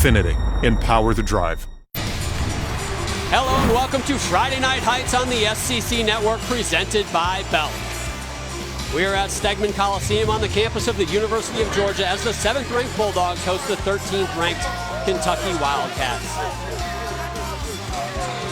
Infiniti. Empower the drive. Hello and welcome to Friday Night Heights on the SCC Network, presented by Bell. We are at Stegman Coliseum on the campus of the University of Georgia as the 7th-ranked Bulldogs host the 13th-ranked Kentucky Wildcats.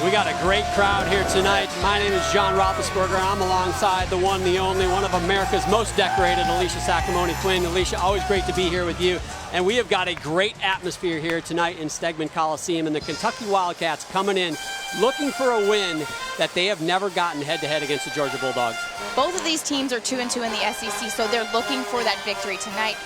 We got a great crowd here tonight. My name is John Roethlisberger. I'm alongside the one, the only, one of America's most decorated, Alicia Sacramone Quinn. Alicia, always great to be here with you. And we have got a great atmosphere here tonight in Stegman Coliseum, and the Kentucky Wildcats coming in looking for a win that they have never gotten head-to-head against the Georgia Bulldogs. Both of these teams are 2-2 in the SEC, so they're looking for that victory tonight.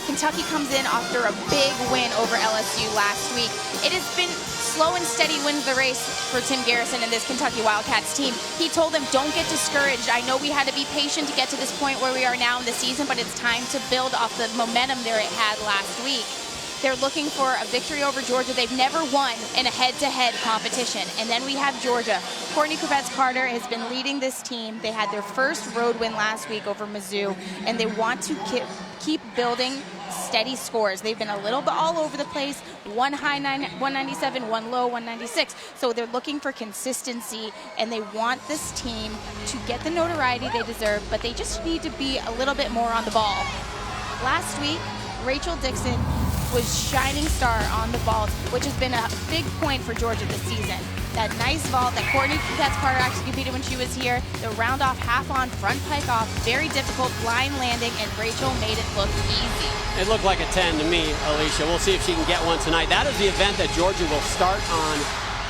Kentucky comes in after a big win over LSU last week. It has been slow and steady wins the race for Tim Garrison and this Kentucky Wildcats team. He told them, don't get discouraged. I know we had to be patient to get to this point where we are now in the season, but it's time to build off the momentum that it had last week. They're looking for a victory over Georgia. They've never won in a head-to-head competition. And then we have Georgia. Courtney Kravets-Carter has been leading this team. They had their first road win last week over Mizzou, and they want to keep building steady scores. They've been a little bit all over the place, one high 197, one low 196. So they're looking for consistency, and they want this team to get the notoriety they deserve, but they just need to be a little bit more on the ball. Last week, Rachel Dixon was shining star on the vault, which has been a big point for Georgia this season. That nice vault that Courtney Kravets-Carter actually competed when she was here. The round off, half on, front pike off, very difficult blind landing, and Rachel made it look easy. It looked like a 10 to me, Alicia. We'll see if she can get one tonight. That is the event that Georgia will start on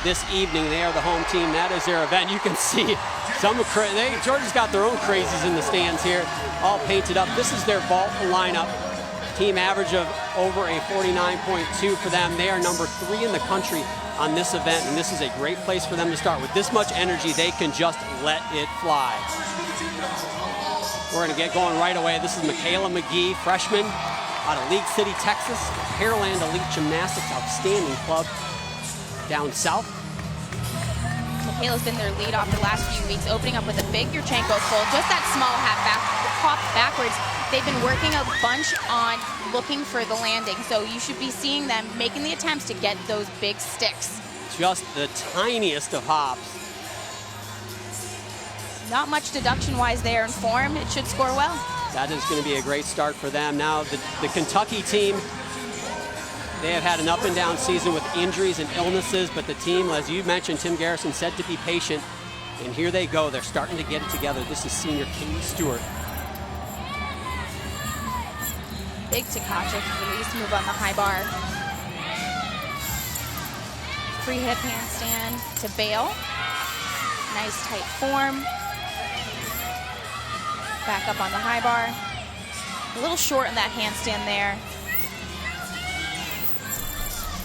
this evening. They are the home team. That is their event. You can see Georgia's got their own crazies in the stands here, all painted up. This is their vault lineup. Team average of over a 49.2 for them. They are number 3 in the country on this event, and this is a great place for them to start. With this much energy, they can just let it fly. We're going to get going right away. This is Michaela McGee, freshman out of League City, Texas. Pearland Elite Gymnastics, outstanding club down south. Michaela's been their lead off the last few weeks, opening up with a big Yurchenko pull, just that small hop backwards. They've been working a bunch on looking for the landing, so you should be seeing them making the attempts to get those big sticks. Just the tiniest of hops. Not much deduction-wise there in form. It should score well. That is going to be a great start for them. Now, the Kentucky team, they have had an up-and-down season with injuries and illnesses, but the team, as you mentioned, Tim Garrison said to be patient, and here they go. They're starting to get it together. This is senior Katie Stewart. Big Takacic release move on the high bar. Free hip handstand to Bale. Nice tight form. Back up on the high bar. A little short in that handstand there.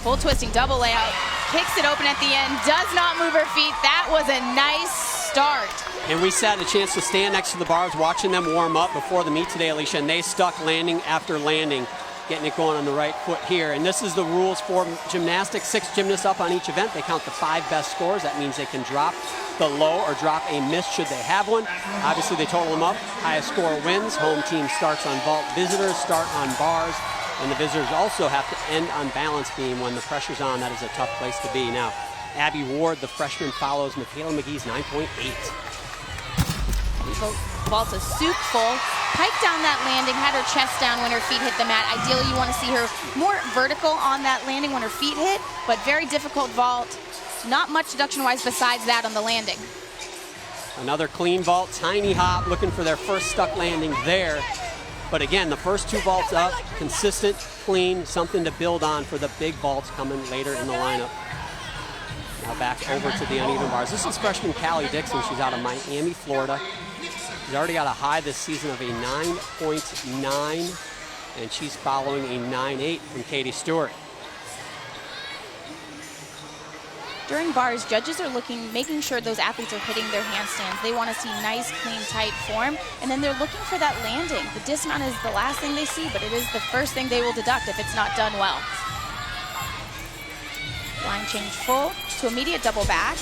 Full twisting double layout. Kicks it open at the end. Does not move her feet. That was a nice start. And we had a chance to stand next to the bars watching them warm up before the meet today, Alicia, and they stuck landing after landing, getting it going on the right foot here. And this is the rules for gymnastics. 6 gymnasts up on each event. They count the 5 best scores. That means they can drop the low or drop a miss should they have one. Obviously, they total them up. Highest score wins. Home team starts on vault. Visitors start on bars. And the visitors also have to end on balance beam when the pressure's on. That is a tough place to be. Now, Abby Ward, the freshman, follows Michaela McGee's 9.8. Vault's a soup full. Piked down that landing, had her chest down when her feet hit the mat. Ideally, you want to see her more vertical on that landing when her feet hit, but very difficult vault. Not much deduction-wise besides that on the landing. Another clean vault, tiny hop, looking for their first stuck landing there. But again, the first 2 vaults up, consistent, clean, something to build on for the big vaults coming later in the lineup. Now back over to the uneven bars. This is freshman Callie Dixon. She's out of Miami, Florida. She's already got a high this season of a 9.9, and she's following a 9.8 from Katie Stewart. During bars, judges are making sure those athletes are hitting their handstands. They want to see nice, clean, tight form, and then they're looking for that landing. The dismount is the last thing they see, but it is the first thing they will deduct if it's not done well. Line change full to immediate double back.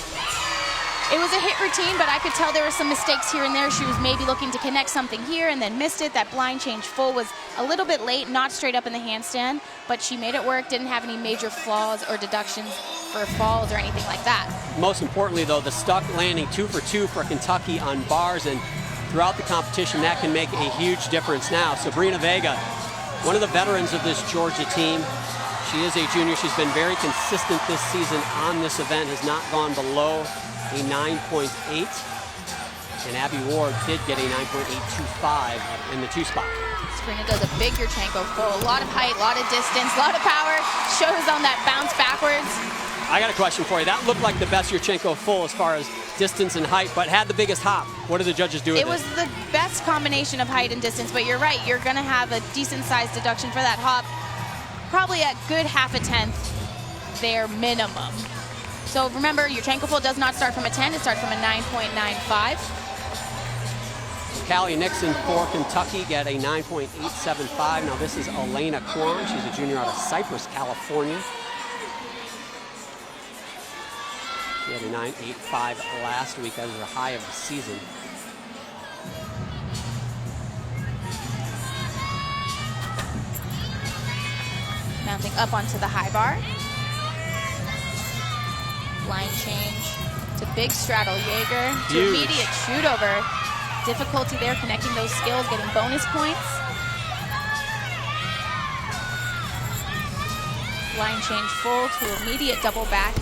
It was a hit routine, but I could tell there were some mistakes here and there. She was maybe looking to connect something here and then missed it. That blind change full was a little bit late, not straight up in the handstand, but she made it work, didn't have any major flaws or deductions for falls or anything like that. Most importantly, though, the stuck landing 2 for 2 for Kentucky on bars, and throughout the competition, that can make a huge difference now. Sabrina Vega, one of the veterans of this Georgia team. She is a junior. She's been very consistent this season on this event, has not gone below a 9.8. And Abby Ward did get a 9.825 in the 2 spot. Sabrina does a big Yurchenko full, a lot of height, a lot of distance, a lot of power, shows on that bounce backwards. I got a question for you. That looked like the best Yurchenko full as far as distance and height, but had the biggest hop. What did the judges do with it? It was the best combination of height and distance, but you're right. You're going to have a decent-sized deduction for that hop. Probably a good half a tenth there minimum. So remember, Yurchenko full does not start from a 10. It starts from a 9.95. Callie Nixon for Kentucky got a 9.875. Now this is Elena Kwan. She's a junior out of Cypress, California. She had a 9.85 last week. That was her high of the season. Mounting up onto the high bar. Line change to big straddle Jaeger to immediate shoot over. Difficulty there connecting those skills, getting bonus points. Line change full to immediate double back.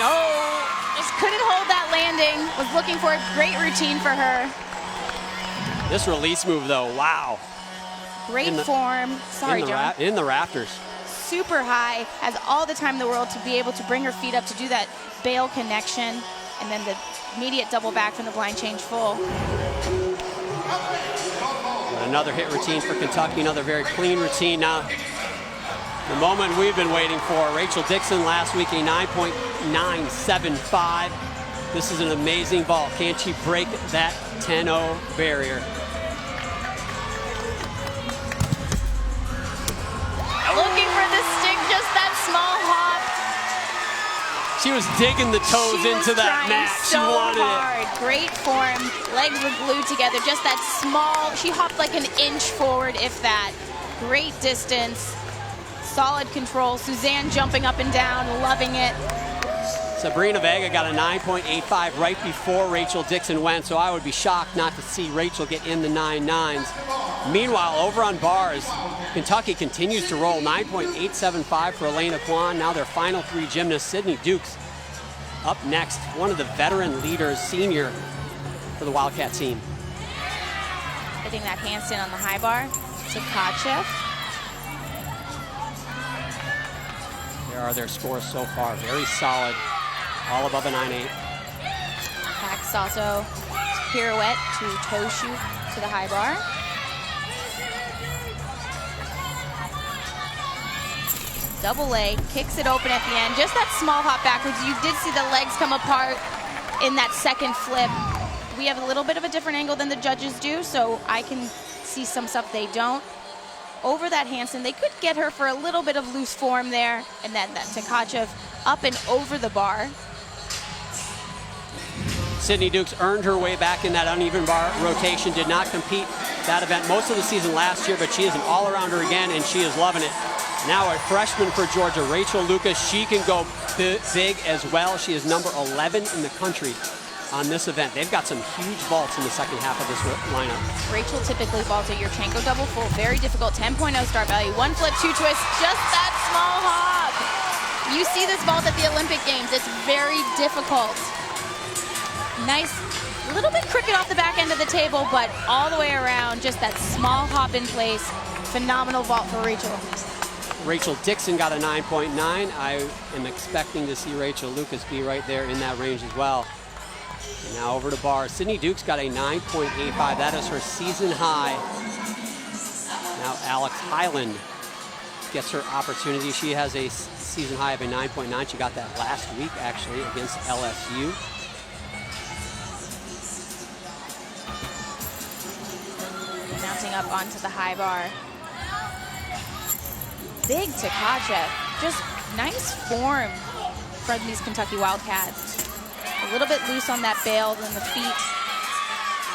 Oh, just couldn't hold that landing. Was looking for a great routine for her. This release move though, wow. Great form. Sorry, John. In the rafters. Super high, has all the time in the world to be able to bring her feet up to do that bail connection, and then the immediate double back from the blind change full. Another hit routine for Kentucky, another very clean routine. Now, the moment we've been waiting for, Rachel Dixon last week, a 9.975. This is an amazing vault. Can she break that 10-0 barrier? Looking for the stick, just that small hop. She was digging the toes into that mat. So she wanted hard. it. Great form. Legs were glued together. Just that small. She hopped like an inch forward, if that. Great distance. Solid control. Suzanne jumping up and down, loving it. Sabrina Vega got a 9.85 right before Rachel Dixon went, so I would be shocked not to see Rachel get in the 9.9s. Meanwhile, over on bars, Kentucky continues to roll. 9.875 for Elena Kwan. Now their final 3 gymnasts. Sydney Dukes up next, one of the veteran leaders, senior for the Wildcat team. Hitting that handstand on the high bar. Tkachev. There are their scores so far. Very solid. All above a 9.8. Back salto, pirouette to toe shoot to the high bar. Double leg, kicks it open at the end. Just that small hop backwards. You did see the legs come apart in that second flip. We have a little bit of a different angle than the judges do, so I can see some stuff they don't. Over that handstand, they could get her for a little bit of loose form there, and then that Tkachev up and over the bar. Sydney Dukes earned her way back in that uneven bar rotation, did not compete that event most of the season last year, but she is an all-arounder again, and she is loving it. Now a freshman for Georgia, Rachel Lucas. She can go big as well. She is number 11 in the country on this event. They've got some huge vaults in the second half of this lineup. Rachel typically vaults a Yurchenko double full. Very difficult, 10.0 start value. 1 flip, 2 twists, just that small hop. You see this vault at the Olympic Games. It's very difficult. Nice, a little bit crooked off the back end of the table, but all the way around, just that small hop in place. Phenomenal vault for Rachel. Rachel Dixon got a 9.9. I am expecting to see Rachel Lucas be right there in that range as well. And now over to bars. Sydney Dukes got a 9.85. That is her season high. Now Alex Highland gets her opportunity. She has a season high of a 9.9. She got that last week, actually, against LSU. Mounting up onto the high bar. Big Tkachev. Just nice form from these Kentucky Wildcats. A little bit loose on that bail in the feet.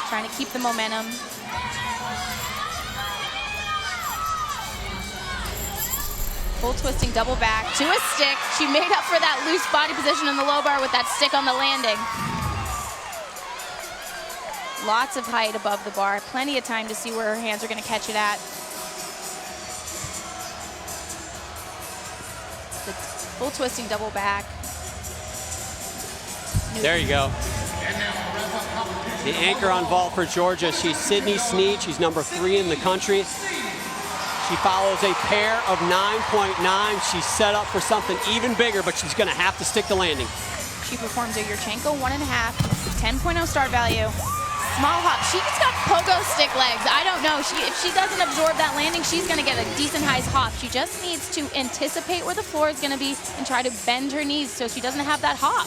Trying to keep the momentum. Full twisting double back to a stick. She made up for that loose body position in the low bar with that stick on the landing. Lots of height above the bar. Plenty of time to see where her hands are going to catch it at. The full twisting double back. There you go. The anchor on vault for Georgia. She's Sydney Snead. She's number 3 in the country. She follows a pair of 9.9. She's set up for something even bigger, but she's going to have to stick the landing. She performs a Yurchenko 1.5, 10.0 start value. Small hop. She's got pogo stick legs. I don't know. If she doesn't absorb that landing, she's going to get a decent high hop. She just needs to anticipate where the floor is going to be and try to bend her knees so she doesn't have that hop.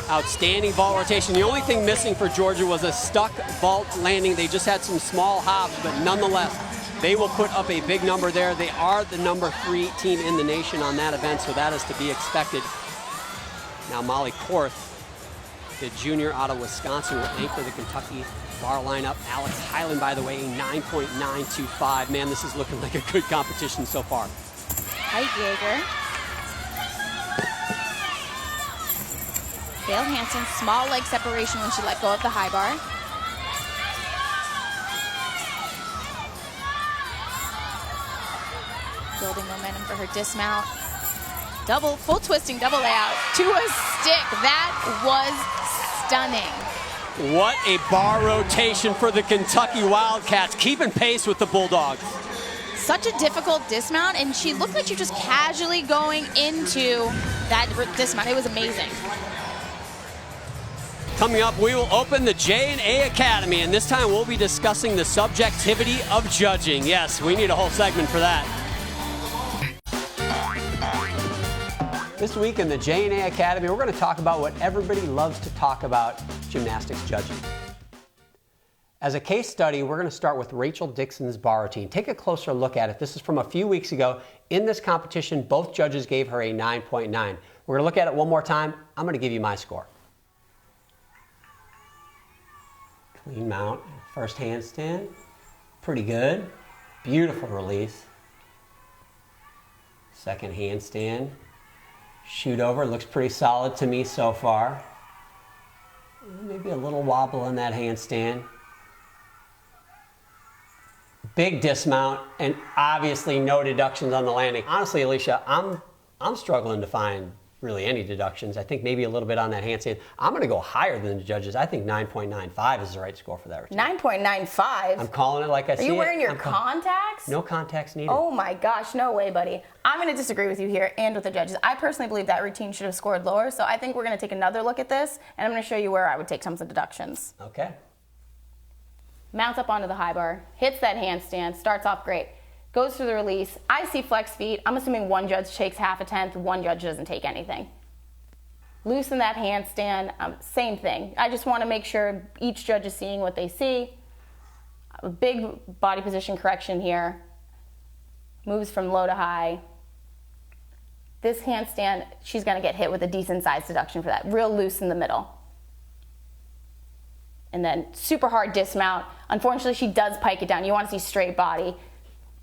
Outstanding vault rotation. The only thing missing for Georgia was a stuck vault landing. They just had some small hops, but nonetheless, they will put up a big number there. They are the number 3 team in the nation on that event, so that is to be expected. Now Molly Korth, the junior out of Wisconsin, will anchor the Kentucky bar lineup. Alex Highland, by the way, 9.925. Man, this is looking like a good competition so far. Height Jaeger. Gail Hansen, small leg separation when she let go of the high bar. Building momentum for her dismount. Double, full twisting, double layout to a stick. That was stunning. What a bar rotation for the Kentucky Wildcats, keeping pace with the Bulldogs. Such a difficult dismount, and she looked like she was just casually going into that dismount. It was amazing. Coming up, we will open the J&A Academy, and this time we'll be discussing the subjectivity of judging. Yes, we need a whole segment for that. This week in the J&A Academy, we're going to talk about what everybody loves to talk about, gymnastics judging. As a case study, we're going to start with Rachel Dixon's bar routine. Take a closer look at it. This is from a few weeks ago. In this competition, both judges gave her a 9.9. We're going to look at it one more time. I'm going to give you my score. Clean mount, first handstand, pretty good. Beautiful release. Second handstand, shoot over, looks pretty solid to me so far. Maybe a little wobble in that handstand. Big dismount, and obviously no deductions on the landing. Honestly, Alicia, I'm struggling to find really any deductions. I think maybe a little bit on that handstand. I'm going to go higher than the judges. I think 9.95 is the right score for that routine. 9.95? I'm calling it like I see it. Are you wearing your contacts? No contacts needed. Oh my gosh, no way, buddy. I'm going to disagree with you here and with the judges. I personally believe that routine should have scored lower, so I think we're going to take another look at this, and I'm going to show you where I would take some of the deductions. Okay. Mounts up onto the high bar, hits that handstand, starts off great. Goes through the release. I see flex feet. I'm assuming one judge takes half a tenth, one judge doesn't take anything. Loosen that handstand, same thing. I just want to make sure each judge is seeing what they see. A big body position correction here. Moves from low to high. This handstand, she's going to get hit with a decent size deduction for that. Real loose in the middle. And then super hard dismount. Unfortunately, she does pike it down. You want to see straight body.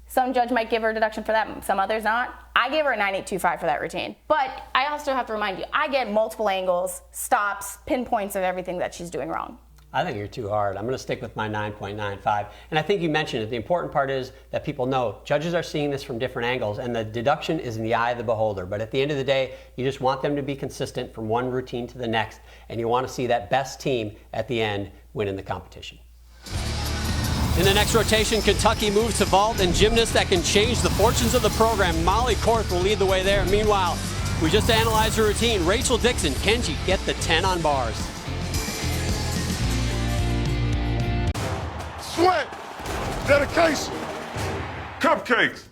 Some judge might give her a deduction for that, some others not. I gave her a 9.825 for that routine. But I also have to remind you, I get multiple angles, stops, pinpoints of everything that she's doing wrong. I think you're too hard. I'm going to stick with my 9.95. And I think you mentioned it. The important part is that people know judges are seeing this from different angles, and the deduction is in the eye of the beholder. But at the end of the day, you just want them to be consistent from one routine to the next, and you want to see that best team at the end win in the competition. In the next rotation, Kentucky moves to vault, and gymnasts that can change the fortunes of the program. Molly Korth will lead the way there. Meanwhile, we just analyzed her routine. Rachel Dixon, can she get the 10 on bars? Sweat, dedication, cupcakes.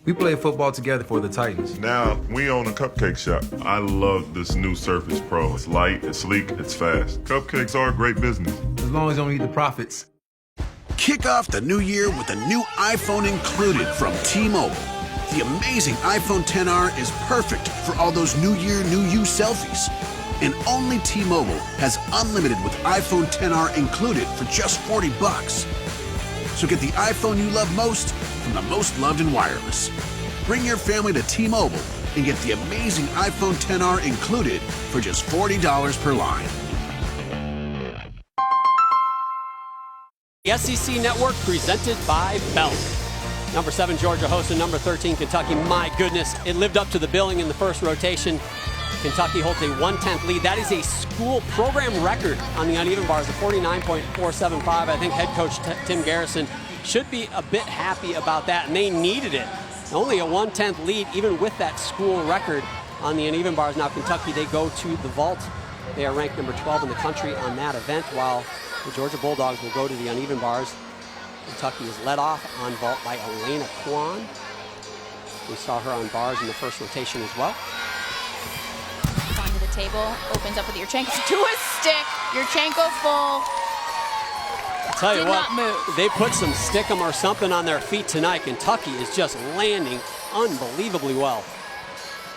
We played football together for the Titans. Now we own a cupcake shop. I love this new Surface Pro. It's light, it's sleek, it's fast. Cupcakes are great business. As long as you don't eat the profits. Kick off the new year with a new iPhone included from T-Mobile. The amazing iPhone XR is perfect for all those New Year, New You selfies. And only T-Mobile has unlimited with iPhone XR included for just $40. So get the iPhone you love most from the most loved in wireless. Bring your family to T-Mobile and get the amazing iPhone XR included for just $40 per line. The SEC Network presented by Belk. Number 7, Georgia hosting number 13, Kentucky. My goodness, it lived up to the billing in the first rotation. Kentucky holds a 1/10 lead. That is a school program record on the uneven bars, a 49.475. I think head coach Tim Garrison should be a bit happy about that, and they needed it. Only a 1/10 lead, even with that school record on the uneven bars. Now Kentucky, they go to the vault. They are ranked number 12 in the country on that event, while the Georgia Bulldogs will go to the uneven bars. Kentucky is led off on vault by Elena Kwan. We saw her on bars in the first rotation as well. Onto the table, opens up with Yurchenko to a stick. Yurchenko full. I'll tell you Did what, not move. they put some stickum or something on their feet tonight. Kentucky is just landing unbelievably well.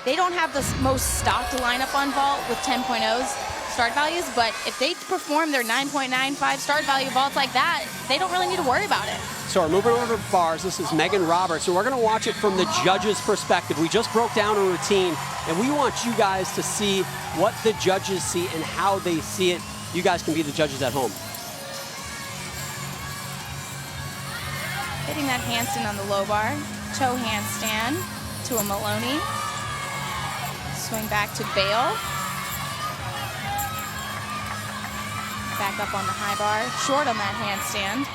They don't have the most stocked lineup on vault with 10.0s start values, but if they perform their 9.95 start value vaults like that, they don't really need to worry about it. So we're moving over to bars. This is Megan Roberts. So we're going to watch it from the judges' perspective. We just broke down a routine, and we want you guys to see what the judges see and how they see it. You guys can be the judges at home. Hitting that handstand on the low bar. Toe handstand to a Maloney. Swing back to Bale. Back up on the high bar. Short on that handstand.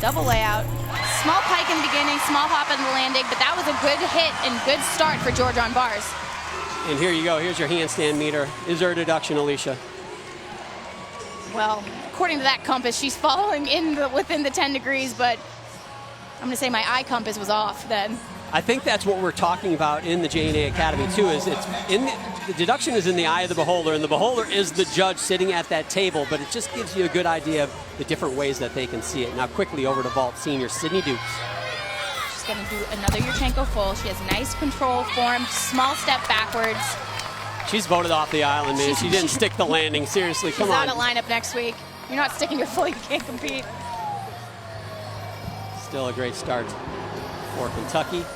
Double layout. Small pike in the beginning, small hop in the landing, but that was a good hit and good start for Georgia on bars. And here you go. Here's your handstand meter. Is there a deduction, Alicia? Well, according to that compass, she's following within the 10 degrees, but I'm going to say my eye compass was off then. I think that's what we're talking about in the J&A Academy too. Is it's in the deduction is in the eye of the beholder, and the beholder is the judge sitting at that table. But it just gives you a good idea of the different ways that they can see it. Now, quickly over to vault senior Sydney Dukes. She's going to do another Yurchenko full. She has nice control form, small step backwards. She's voted off the island, man. She didn't stick the landing. Seriously, come on. She's out of lineup next week. You're not sticking your full, you can't compete. Still a great start for Kentucky.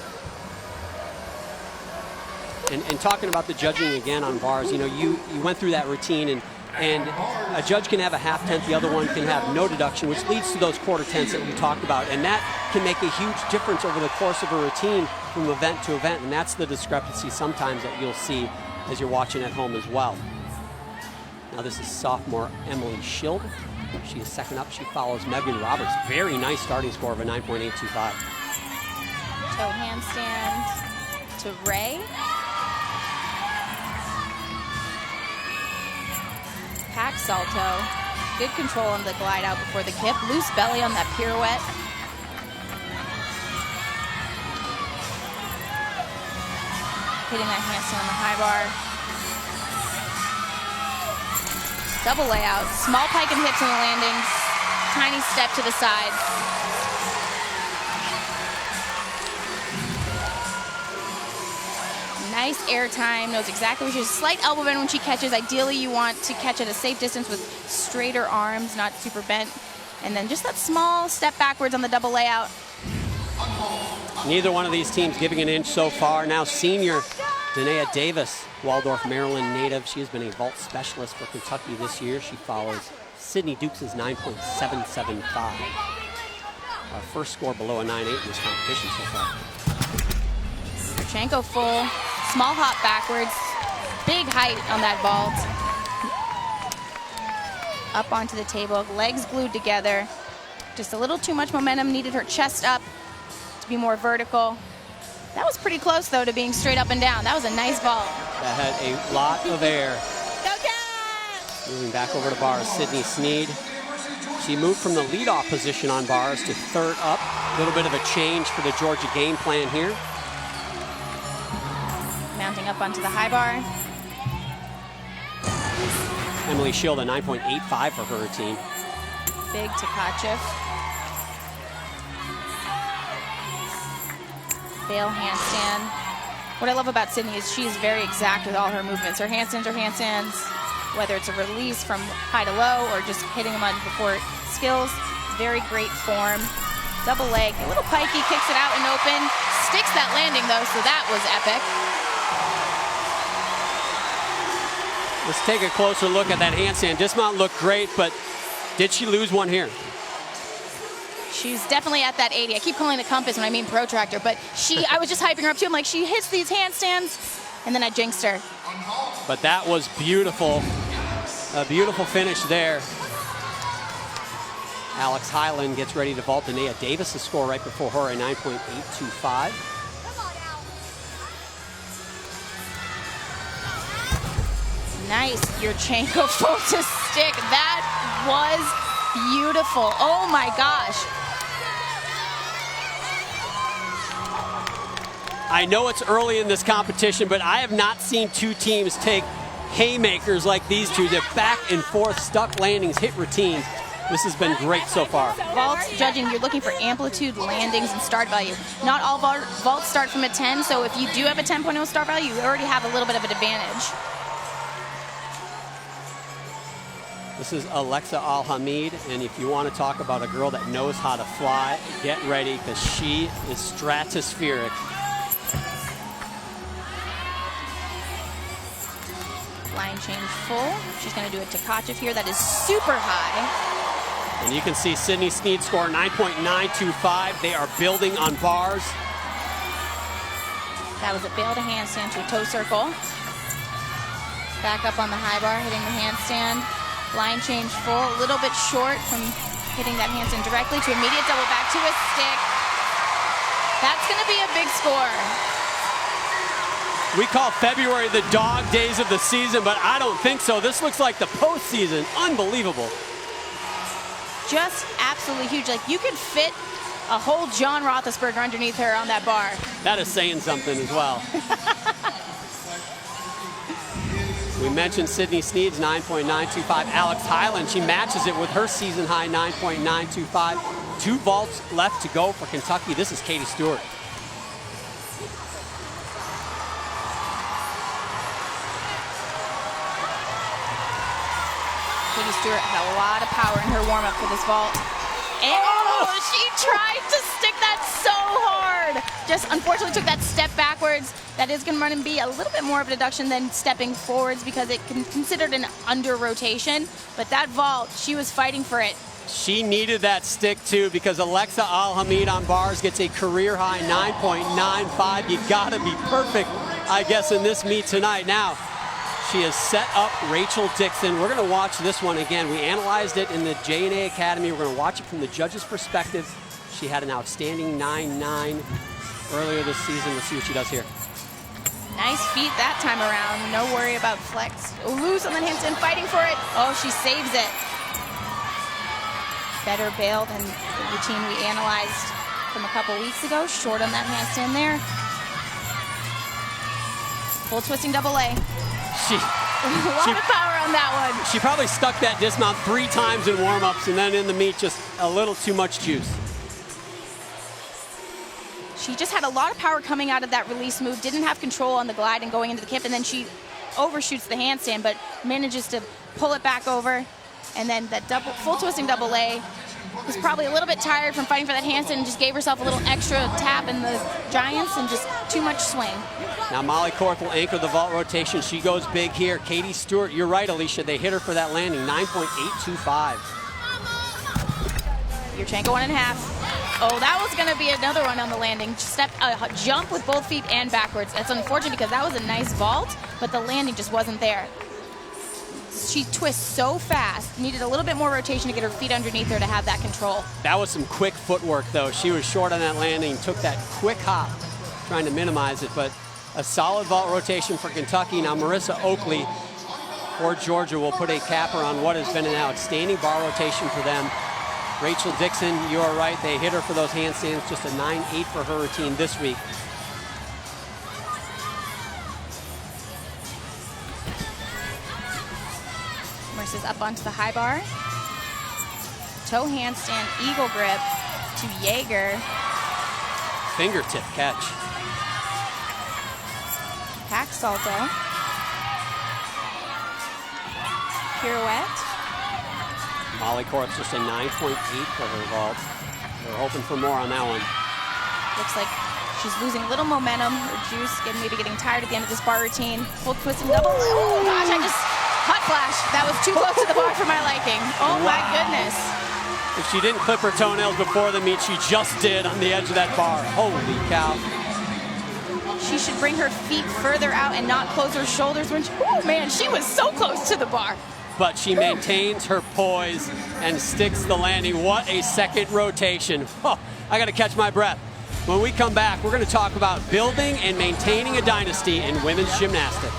And talking about the judging again on bars, you know, you went through that routine, and a judge can have a half tenth, the other one can have no deduction, which leads to those quarter tenths that we talked about. And that can make a huge difference over the course of a routine from event to event. And that's the discrepancy sometimes that you'll see as you're watching at home as well. Now this is sophomore Emily Schild. She is second up. She follows Megan Roberts. Very nice starting score of a 9.825. Toe handstand to Ray. Pack salto. Good control on the glide out before the kip. Loose belly on that pirouette. Hitting that handstand on the high bar. Double layout. Small pike and hips on the landings. Tiny step to the side. Nice air time, knows exactly where she's. Slight elbow bend when she catches. Ideally, you want to catch at a safe distance with straighter arms, not super bent. And then just that small step backwards on the double layout. Neither one of these teams giving an inch so far. Now senior Danae Davis, Waldorf, Maryland native. She has been a vault specialist for Kentucky this year. She follows Sydney Dukes' 9.775. Our first score below a 9.8 in this competition so far. Yurchenko full, small hop backwards, big height on that vault. Up onto the table, legs glued together. Just a little too much momentum, needed her chest up to be more vertical. That was pretty close though to being straight up and down. That was a nice vault. That had a lot of air. Go Cats! Moving back over to bars, Sydney Sneed. She moved from the leadoff position on bars to third up. A little bit of a change for the Georgia game plan here. Mounting up onto the high bar. Emily Schild, a 9.85 for her routine. Big Tkachev. Bail handstand. What I love about Sydney is she's very exact with all her movements. Her handstands are handstands, whether it's a release from high to low or just hitting them on before skills. Very great form. Double leg, a little pikey, kicks it out and open. Sticks that landing though, so that was epic. Let's take a closer look at that handstand. Dismount looked great, but did she lose one here? She's definitely at that 80. I keep calling it compass when I mean protractor, but I was just hyping her up too. I'm like, she hits these handstands, and then I jinxed her. But that was beautiful. A beautiful finish there. Alex Highland gets ready to vault Danae Davis' score right before her, a 9.825. Nice, Yurchenko full to stick. That was beautiful. Oh my gosh. I know it's early in this competition, but I have not seen two teams take haymakers like these two. They're back and forth, stuck landings, hit routines. This has been great so far. Vaults judging, you're looking for amplitude, landings, and start value. Not all vaults start from a 10, so if you do have a 10.0 start value, you already have a little bit of an advantage. This is Alexa Al-Hamid, and if you want to talk about a girl that knows how to fly, get ready, because she is stratospheric. Line change full. She's going to do a Tkachev here that is super high. And you can see Sydney Sneed score 9.925. They are building on bars. That was a bail to handstand to a toe circle. Back up on the high bar, hitting the handstand. Line change full, a little bit short from hitting that handstand directly to immediate double back to a stick. That's going to be a big score. We call February the dog days of the season, but I don't think so. This looks like the postseason. Unbelievable. Just absolutely huge. Like, you could fit a whole John Roethlisberger underneath her on that bar. That is saying something as well. We mentioned Sydney Sneed's 9.925. Alex Highland, she matches it with her season high 9.925. 2 vaults left to go for Kentucky. This is Katie Stewart. Katie Stewart had a lot of power in her warm-up for this vault. And she tried to stick that so hard. Just unfortunately took that step backwards. That is going to run and be a little bit more of a deduction than stepping forwards because it can considered an under rotation. But that vault, she was fighting for it. She needed that stick too because Alexa Al-Hamid on bars gets a career high 9.95. You gotta be perfect, I guess, in this meet tonight. Now, she has set up Rachel Dixon. We're gonna watch this one again. We analyzed it in the J&A Academy. We're gonna watch it from the judges' perspective. She had an outstanding 9.9 earlier this season. Let's see what she does here. Nice feet that time around. No worry about flex. Loose on the handstand, fighting for it. Oh, she saves it. Better bail than the routine we analyzed from a couple weeks ago. Short on that handstand there. Full twisting double A. A lot of power on that one. She probably stuck that dismount 3 times in warm-ups and then in the meet just a little too much juice. She just had a lot of power coming out of that release move, didn't have control on the glide and going into the kip, and then she overshoots the handstand, but manages to pull it back over. And then that full twisting double A was probably a little bit tired from fighting for that handstand and just gave herself a little extra tap in the giants and just too much swing. Now Molly Korth will anchor the vault rotation. She goes big here. Katie Stewart, you're right, Alicia. They hit her for that landing, 9.825. Yurchenko 1.5. Oh, that was going to be another one on the landing. Jump with both feet and backwards. That's unfortunate because that was a nice vault, but the landing just wasn't there. She twists so fast, needed a little bit more rotation to get her feet underneath her to have that control. That was some quick footwork, though. She was short on that landing, took that quick hop, trying to minimize it, but a solid vault rotation for Kentucky. Now Marissa Oakley for Georgia will put a capper on what has been an outstanding bar rotation for them. Rachel Dixon, you are right, they hit her for those handstands, just a 9.8 for her routine this week. Marissa's up onto the high bar. Toe handstand, eagle grip to Jaeger. Fingertip catch. Hack salto. Pirouette. Molly Korth just a 9.8 for her vault. We're hoping for more on that one. Looks like she's losing a little momentum. Her juice maybe getting tired at the end of this bar routine. Full twist and double. Oh gosh, I just hot flash. That was too close to the bar for my liking. Oh my goodness. If she didn't clip her toenails before the meet, she just did on the edge of that bar. Holy cow. She should bring her feet further out and not close her shoulders when she, oh man, she was so close to the bar. But she maintains her poise and sticks the landing. What a second rotation. Oh, I gotta catch my breath. When we come back, we're gonna talk about building and maintaining a dynasty in women's gymnastics.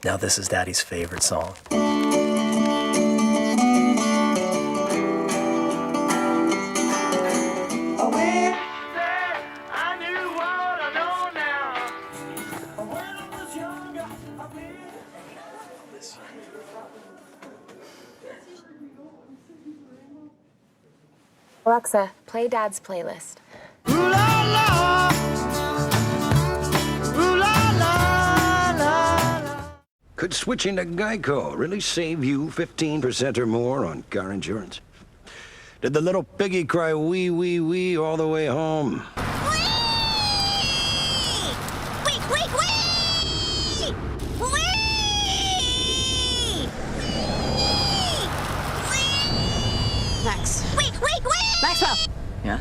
Now this is Daddy's favorite song. Alexa, play Dad's playlist. Ooh la la. Ooh la la la. Could switching to Geico really save you 15% or more on car insurance? Did the little piggy cry wee, wee, wee all the way home? Max. Maxwell, Yeah?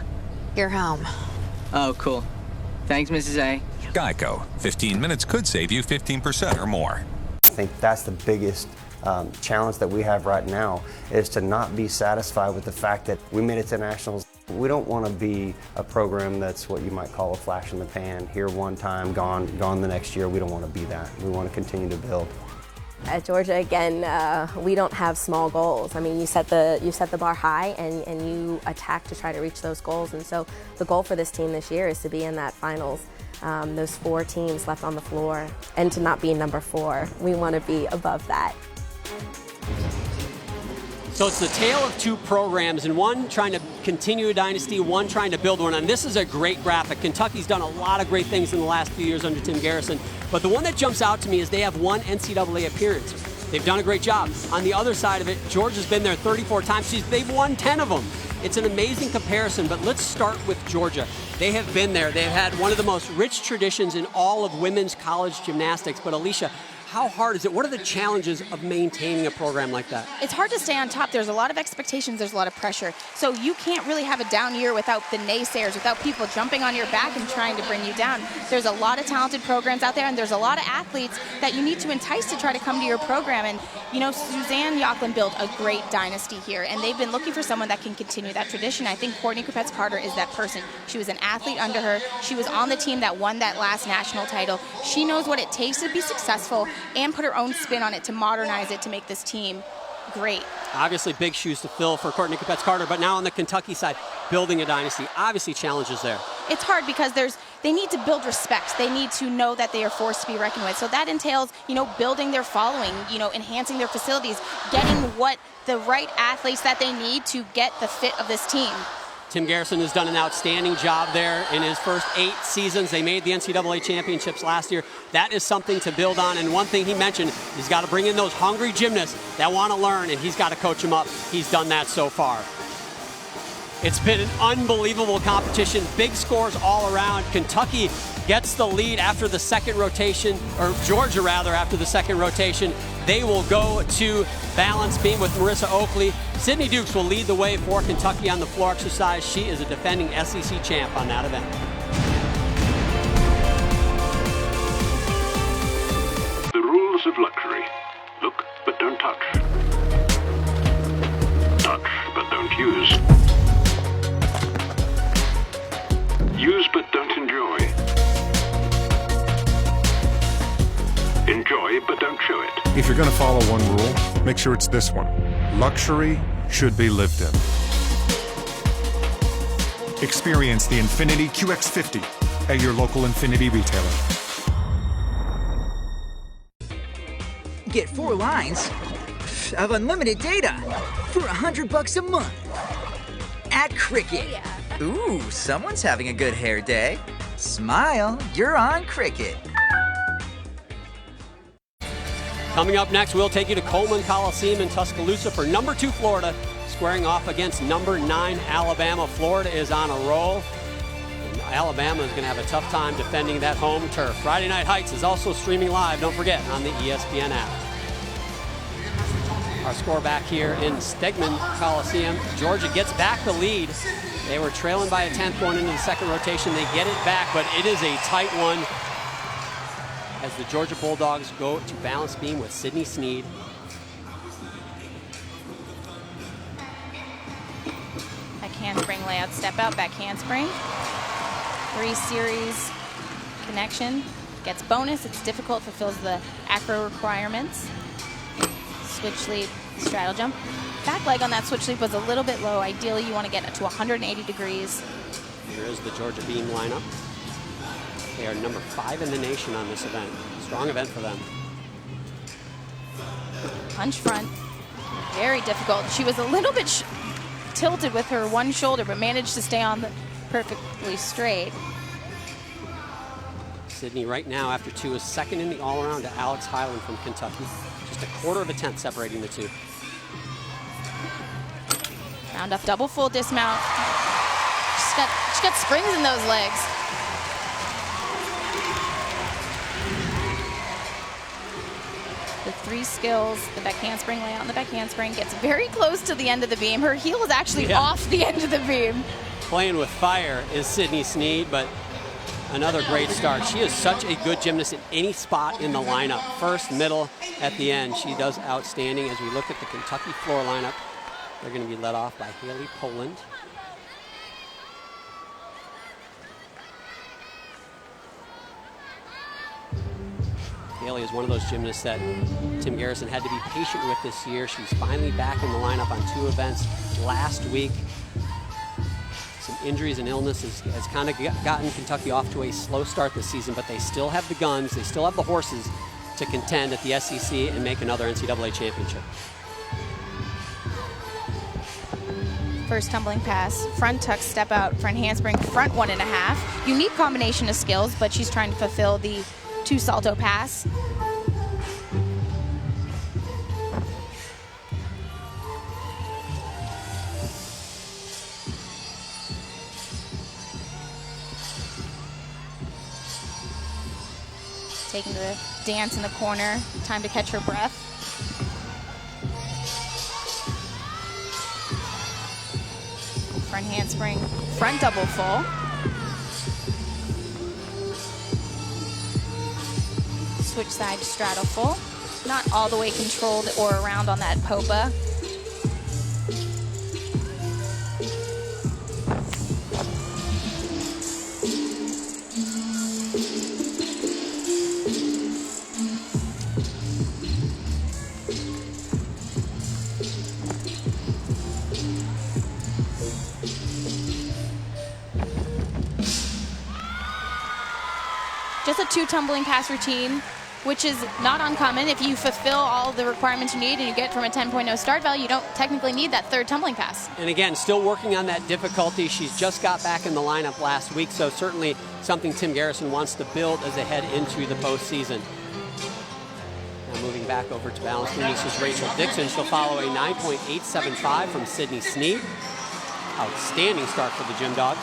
you're home. Oh, cool. Thanks, Mrs. A. Geico. 15 minutes could save you 15% or more. I think that's the biggest challenge that we have right now, is to not be satisfied with the fact that we made it to nationals. We don't want to be a program that's what you might call a flash in the pan, here one time, gone the next year. We don't want to be that. We want to continue to build. At Georgia, again, we don't have small goals. I mean, you set the bar high and you attack to try to reach those goals. And so the goal for this team this year is to be in that finals. Those 4 teams left on the floor, and to not be number 4. We want to be above that. So it's the tale of two programs, and one trying to continue a dynasty, one trying to build one. And this is a great graphic. Kentucky's done a lot of great things in the last few years under Tim Garrison. But the one that jumps out to me is they have one NCAA appearance. They've done a great job. On the other side of it, Georgia's been there 34 times. They've won 10 of them. It's an amazing comparison, but let's start with Georgia. They have been there. They've had one of the most rich traditions in all of women's college gymnastics. But Alicia, how hard is it? What are the challenges of maintaining a program like that? It's hard to stay on top. There's a lot of expectations. There's a lot of pressure. So you can't really have a down year without the naysayers, without people jumping on your back and trying to bring you down. There's a lot of talented programs out there, and there's a lot of athletes that you need to entice to try to come to your program. And, you know, Suzanne Yoklin built a great dynasty here, and they've been looking for someone that can continue that tradition. I think Courtney Kupets-Carter is that person. She was an athlete under her. She was on the team that won that last national title. She knows what it takes to be successful and put her own spin on it to modernize it to make this team great. Obviously big shoes to fill for Courtney Kupets-Carter, but now on the Kentucky side, building a dynasty, obviously challenges there. It's hard because they need to build respect. They need to know that they are forced to be reckoned with. So that entails, you know, building their following, you know, enhancing their facilities, getting the right athletes that they need to get the fit of this team. Tim Garrison has done an outstanding job there in his first 8 seasons. They made the NCAA championships last year. That is something to build on. And one thing he mentioned, he's got to bring in those hungry gymnasts that want to learn, and he's got to coach them up. He's done that so far. It's been an unbelievable competition. Big scores all around. Kentucky gets the lead after the second rotation, or Georgia rather, after the second rotation. They will go to balance beam with Marissa Oakley. Sydney Dukes will lead the way for Kentucky on the floor exercise. She is a defending SEC champ on that event. The rules of luxury. Look, but don't touch. Touch, but don't use. Use, but don't enjoy. Enjoy, but don't show it. If you're going to follow one rule, make sure it's this one. Luxury should be lived in. Experience the Infiniti QX50 at your local Infiniti retailer. Get 4 lines of unlimited data for $100 a month at Cricket. Ooh, someone's having a good hair day. Smile, you're on cricket. Coming up next, we'll take you to Coleman Coliseum in Tuscaloosa for number 2 Florida, squaring off against number 9 Alabama. Florida is on a roll. And Alabama is going to have a tough time defending that home turf. Friday Night Heights is also streaming live, don't forget, on the ESPN app. Our score back here in Stegman Coliseum. Georgia gets back the lead. They were trailing by a 10th going into the second rotation. They get it back, but it is a tight one as the Georgia Bulldogs go to balance beam with Sydney Sneed. Back handspring layout, step out, back handspring. 3 series connection. Gets bonus, it's difficult, fulfills the acro requirements. Switch leap, straddle jump. Back leg on that switch leap was a little bit low. Ideally, you want to get it to 180 degrees. Here is the Georgia beam lineup. They are number 5 in the nation on this event. Strong event for them. Punch front, very difficult. She was a little bit tilted with her one shoulder, but managed to stay on perfectly straight. Sydney right now, after 2, is second in the all-around to Alex Highland from Kentucky. Just a quarter of a tenth separating the 2. Round up, double full dismount. She's got springs in those legs. The 3 skills, the back handspring layout and the back handspring, gets very close to the end of the beam. Her heel is actually off the end of the beam. Playing with fire is Sydney Sneed, but another great start. She is such a good gymnast in any spot in the lineup. First, middle, at the end. She does outstanding. As we look at the Kentucky floor lineup, they're going to be led off by Haley Poland. Haley is one of those gymnasts that Tim Garrison had to be patient with this year. She's finally back in the lineup on 2 events last week. Some injuries and illnesses has kind of gotten Kentucky off to a slow start this season, but they still have the guns, they still have the horses to contend at the SEC and make another NCAA championship. First tumbling pass, front tuck, step out, front handspring, front 1.5. Unique combination of skills, but she's trying to fulfill the 2 salto pass. Taking the dance in the corner, time to catch her breath. Front handspring, front double full. Switch side straddle full. Not all the way controlled or around on that popa. Just a 2 tumbling pass routine, which is not uncommon. If you fulfill all the requirements you need and you get from a 10.0 start value, you don't technically need that 3rd tumbling pass. And again, still working on that difficulty. She's just got back in the lineup last week, so certainly something Tim Garrison wants to build as they head into the postseason. Now moving back over to balance beam, this is Rachel Dixon. She'll follow a 9.875 from Sydney Sneed. Outstanding start for the Gym Dogs.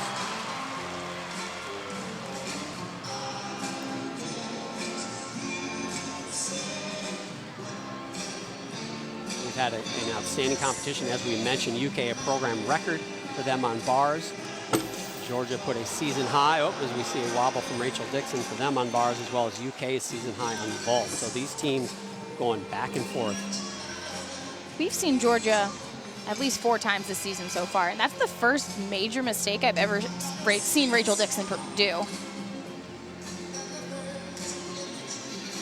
Had an outstanding competition. As we mentioned, UGA a program record for them on bars. Georgia put a season high, as we see a wobble from Rachel Dixon for them on bars, as well as UGA's season high on vault. So these teams going back and forth. We've seen Georgia at least 4 times this season so far, and that's the first major mistake I've ever seen Rachel Dixon do.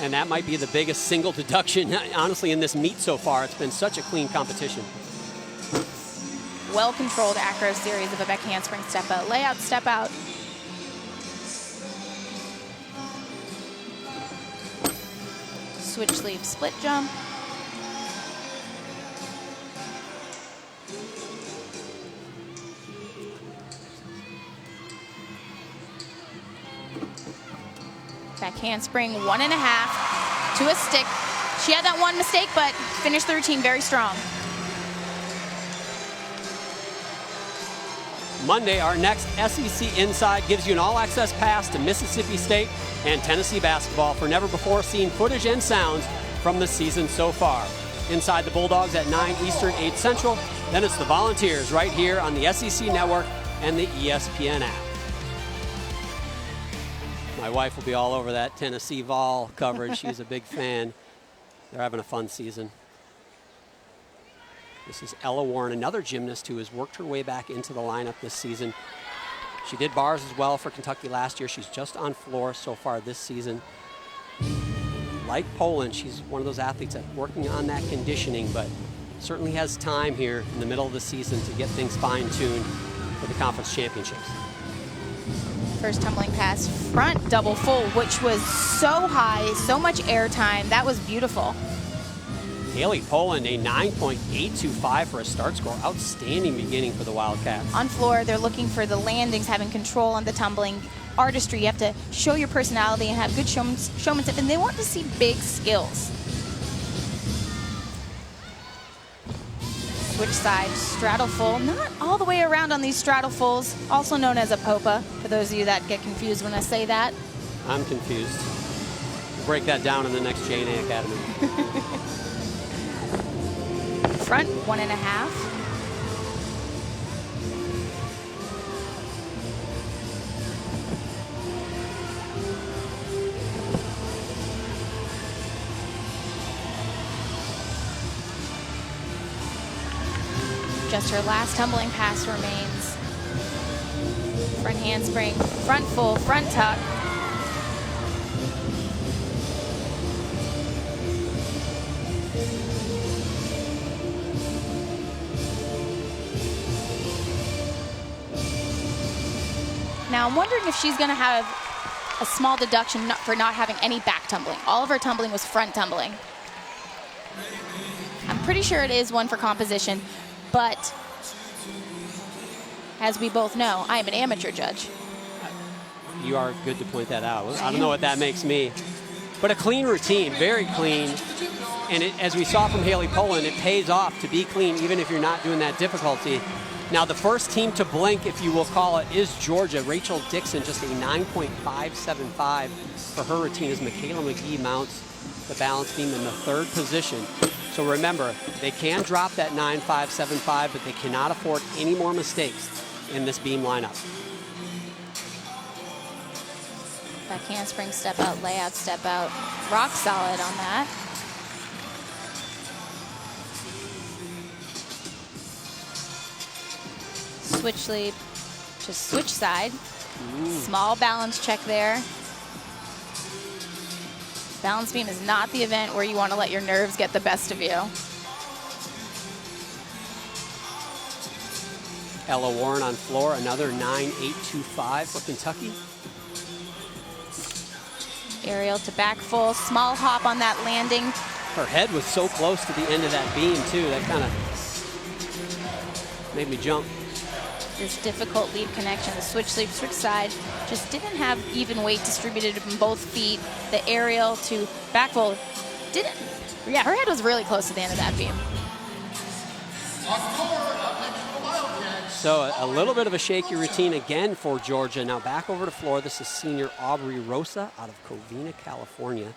And that might be the biggest single deduction, honestly, in this meet so far. It's been such a clean competition. Well-controlled acro series of a back handspring step out, layout, step out. Switch sleeve, split jump. Back handspring, 1.5 to a stick. She had that one mistake, but finished the routine very strong. Monday, our next SEC Inside gives you an all-access pass to Mississippi State and Tennessee basketball for never-before-seen footage and sounds from the season so far. Inside the Bulldogs at 9 Eastern, 8 Central. Then it's the Volunteers right here on the SEC Network and the ESPN app. My wife will be all over that Tennessee Vol coverage. She's a big fan. They're having a fun season. This is Ella Warren, another gymnast who has worked her way back into the lineup this season. She did bars as well for Kentucky last year. She's just on floor so far this season. Like Poland, she's one of those athletes that's working on that conditioning, but certainly has time here in the middle of the season to get things fine-tuned for the conference championships. First tumbling pass, front double full, which was so high, so much air time. That was beautiful. Haley Poland, a 9.825 for a start score. Outstanding beginning for the Wildcats. On floor, they're looking for the landings, having control on the tumbling. Artistry, you have to show your personality and have good showmanship, and they want to see big skills. Switch side, straddle full. Not all the way around on these straddle fulls, also known as a popa, for those of you that get confused when I say that. I'm confused. We'll break that down in the next JNA Academy. Front, 1.5. Just her last tumbling pass remains. Front handspring, front full, front tuck. Now I'm wondering if she's going to have a small deduction for not having any back tumbling. All of her tumbling was front tumbling. I'm pretty sure it is one for composition, but as we both know, I am an amateur judge. You are good to point that out. I don't know what that makes me. But a clean routine, very clean. And as we saw from Haley Poland, it pays off to be clean even if you're not doing that difficulty. Now the first team to blink, if you will call it, is Georgia. Rachel Dixon, just a 9.575 for her routine as Michaela McGee mounts the balance beam in the third position. So remember, they can drop that 9.575, but they cannot afford any more mistakes in this beam lineup. Back handspring, step out, layout, step out. Rock solid on that. Switch leap, just switch side. Small balance check there. Balance beam is not the event where you want to let your nerves get the best of you. Ella Warren on floor, another 9.825 for Kentucky. Aerial to back full, small hop on that landing. Her head was so close to the end of that beam too, that kind of made me jump. This difficult lead connection, the switch leap, switch side, just didn't have even weight distributed from both feet. The aerial to back full didn't, yeah, her head was really close to the end of that beam. So a little bit of a shaky routine again for Georgia. Now back over to floor. This is senior Aubrey Rosa out of Covina, California.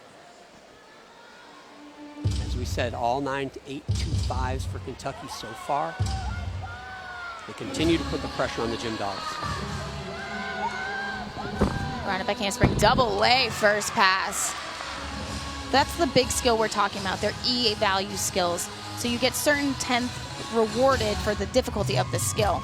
As we said, all 9.825s for Kentucky so far. They continue to put the pressure on the Gym Dogs. Round back handspring, double lay first pass. That's the big skill we're talking about. They're E value skills. So you get certain tenth rewarded for the difficulty of the skill.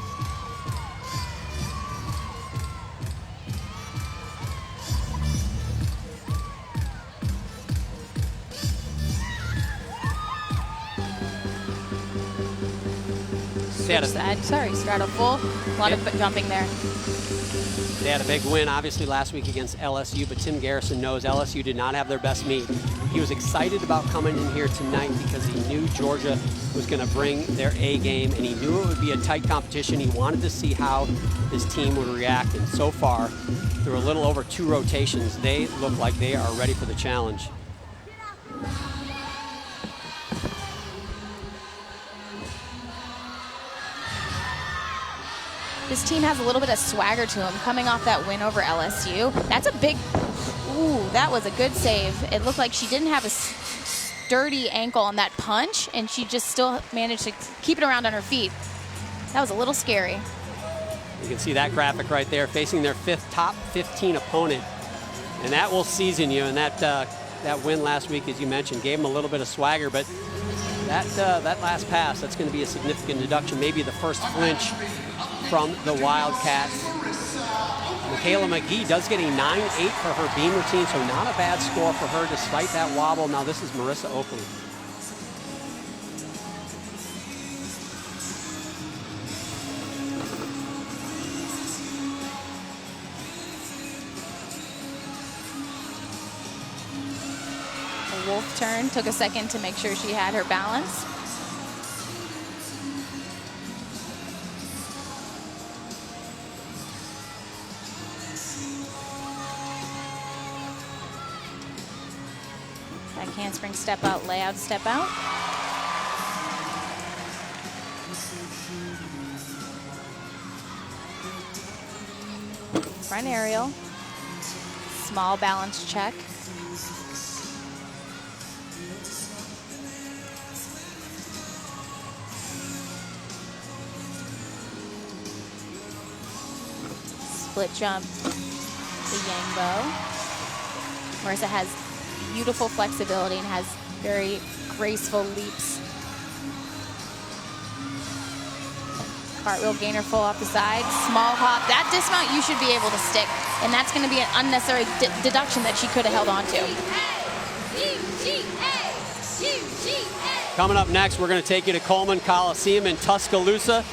had Sorry, straddle full. A lot of jumping there. They had a big win, obviously, last week against LSU, but Tim Garrison knows LSU did not have their best meet. He was excited about coming in here tonight because he knew Georgia was going to bring their A game, and he knew it would be a tight competition. He wanted to see how his team would react, and so far, through a little over 2 rotations, they look like they are ready for the challenge. This team has a little bit of swagger to them coming off that win over LSU. That's a big, ooh, that was a good save. It looked like she didn't have a sturdy ankle on that punch, and she just still managed to keep it around on her feet. That was a little scary. You can see that graphic right there, facing their top 15 opponent. And that will season you, and that win last week, as you mentioned, gave them a little bit of swagger, but that last pass, that's going to be a significant deduction, maybe the first flinch from the Wildcats. Michaela McGee does get a 9.8 for her beam routine, so not a bad score for her despite that wobble. Now this is Marissa Oakley. A wolf turn, took a second to make sure she had her balance. Handspring step out, layout step out. Front aerial. Small balance check. Split jump, the yang bow. Marissa has beautiful flexibility and has very graceful leaps. Cartwheel gainer full off the side, small hop. That dismount you should be able to stick, and that's going to be an unnecessary deduction that she could have held on to. Coming up next, we're going to take you to Coleman Coliseum in Tuscaloosa.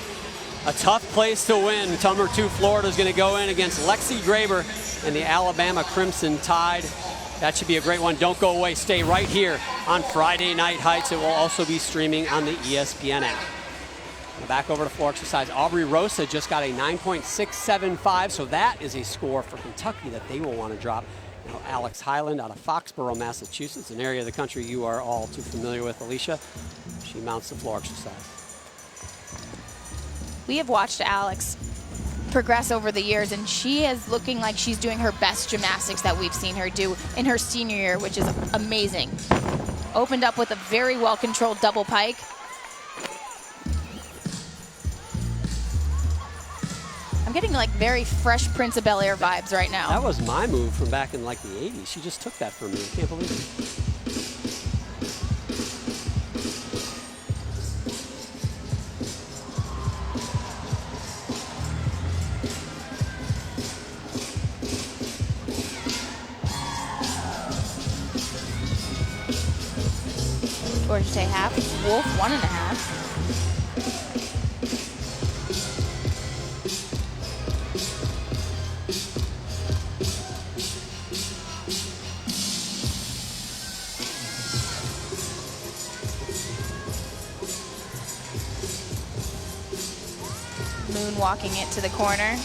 A tough place to win. Number 2 Florida is going to go in against Lexi Graber and the Alabama Crimson Tide. That should be a great one. Don't go away. Stay right here on Friday Night Heights. It will also be streaming on the ESPN app. Back over to floor exercise. Aubrey Rosa just got a 9.675, so that is a score for Kentucky that they will want to drop. Now, Alex Highland out of Foxborough, Massachusetts, an area of the country you are all too familiar with, Alicia. She mounts the floor exercise. We have watched Alex progress over the years, and she is looking like she's doing her best gymnastics that we've seen her do in her senior year, which is amazing. Opened up with a very well-controlled double pike. I'm getting like very Fresh Prince of Bel-Air vibes right now. That was my move from back in like the 80s. She just took that from me. I can't believe it. Georgia State half, Wolf 1.5. Moonwalking it to the corner.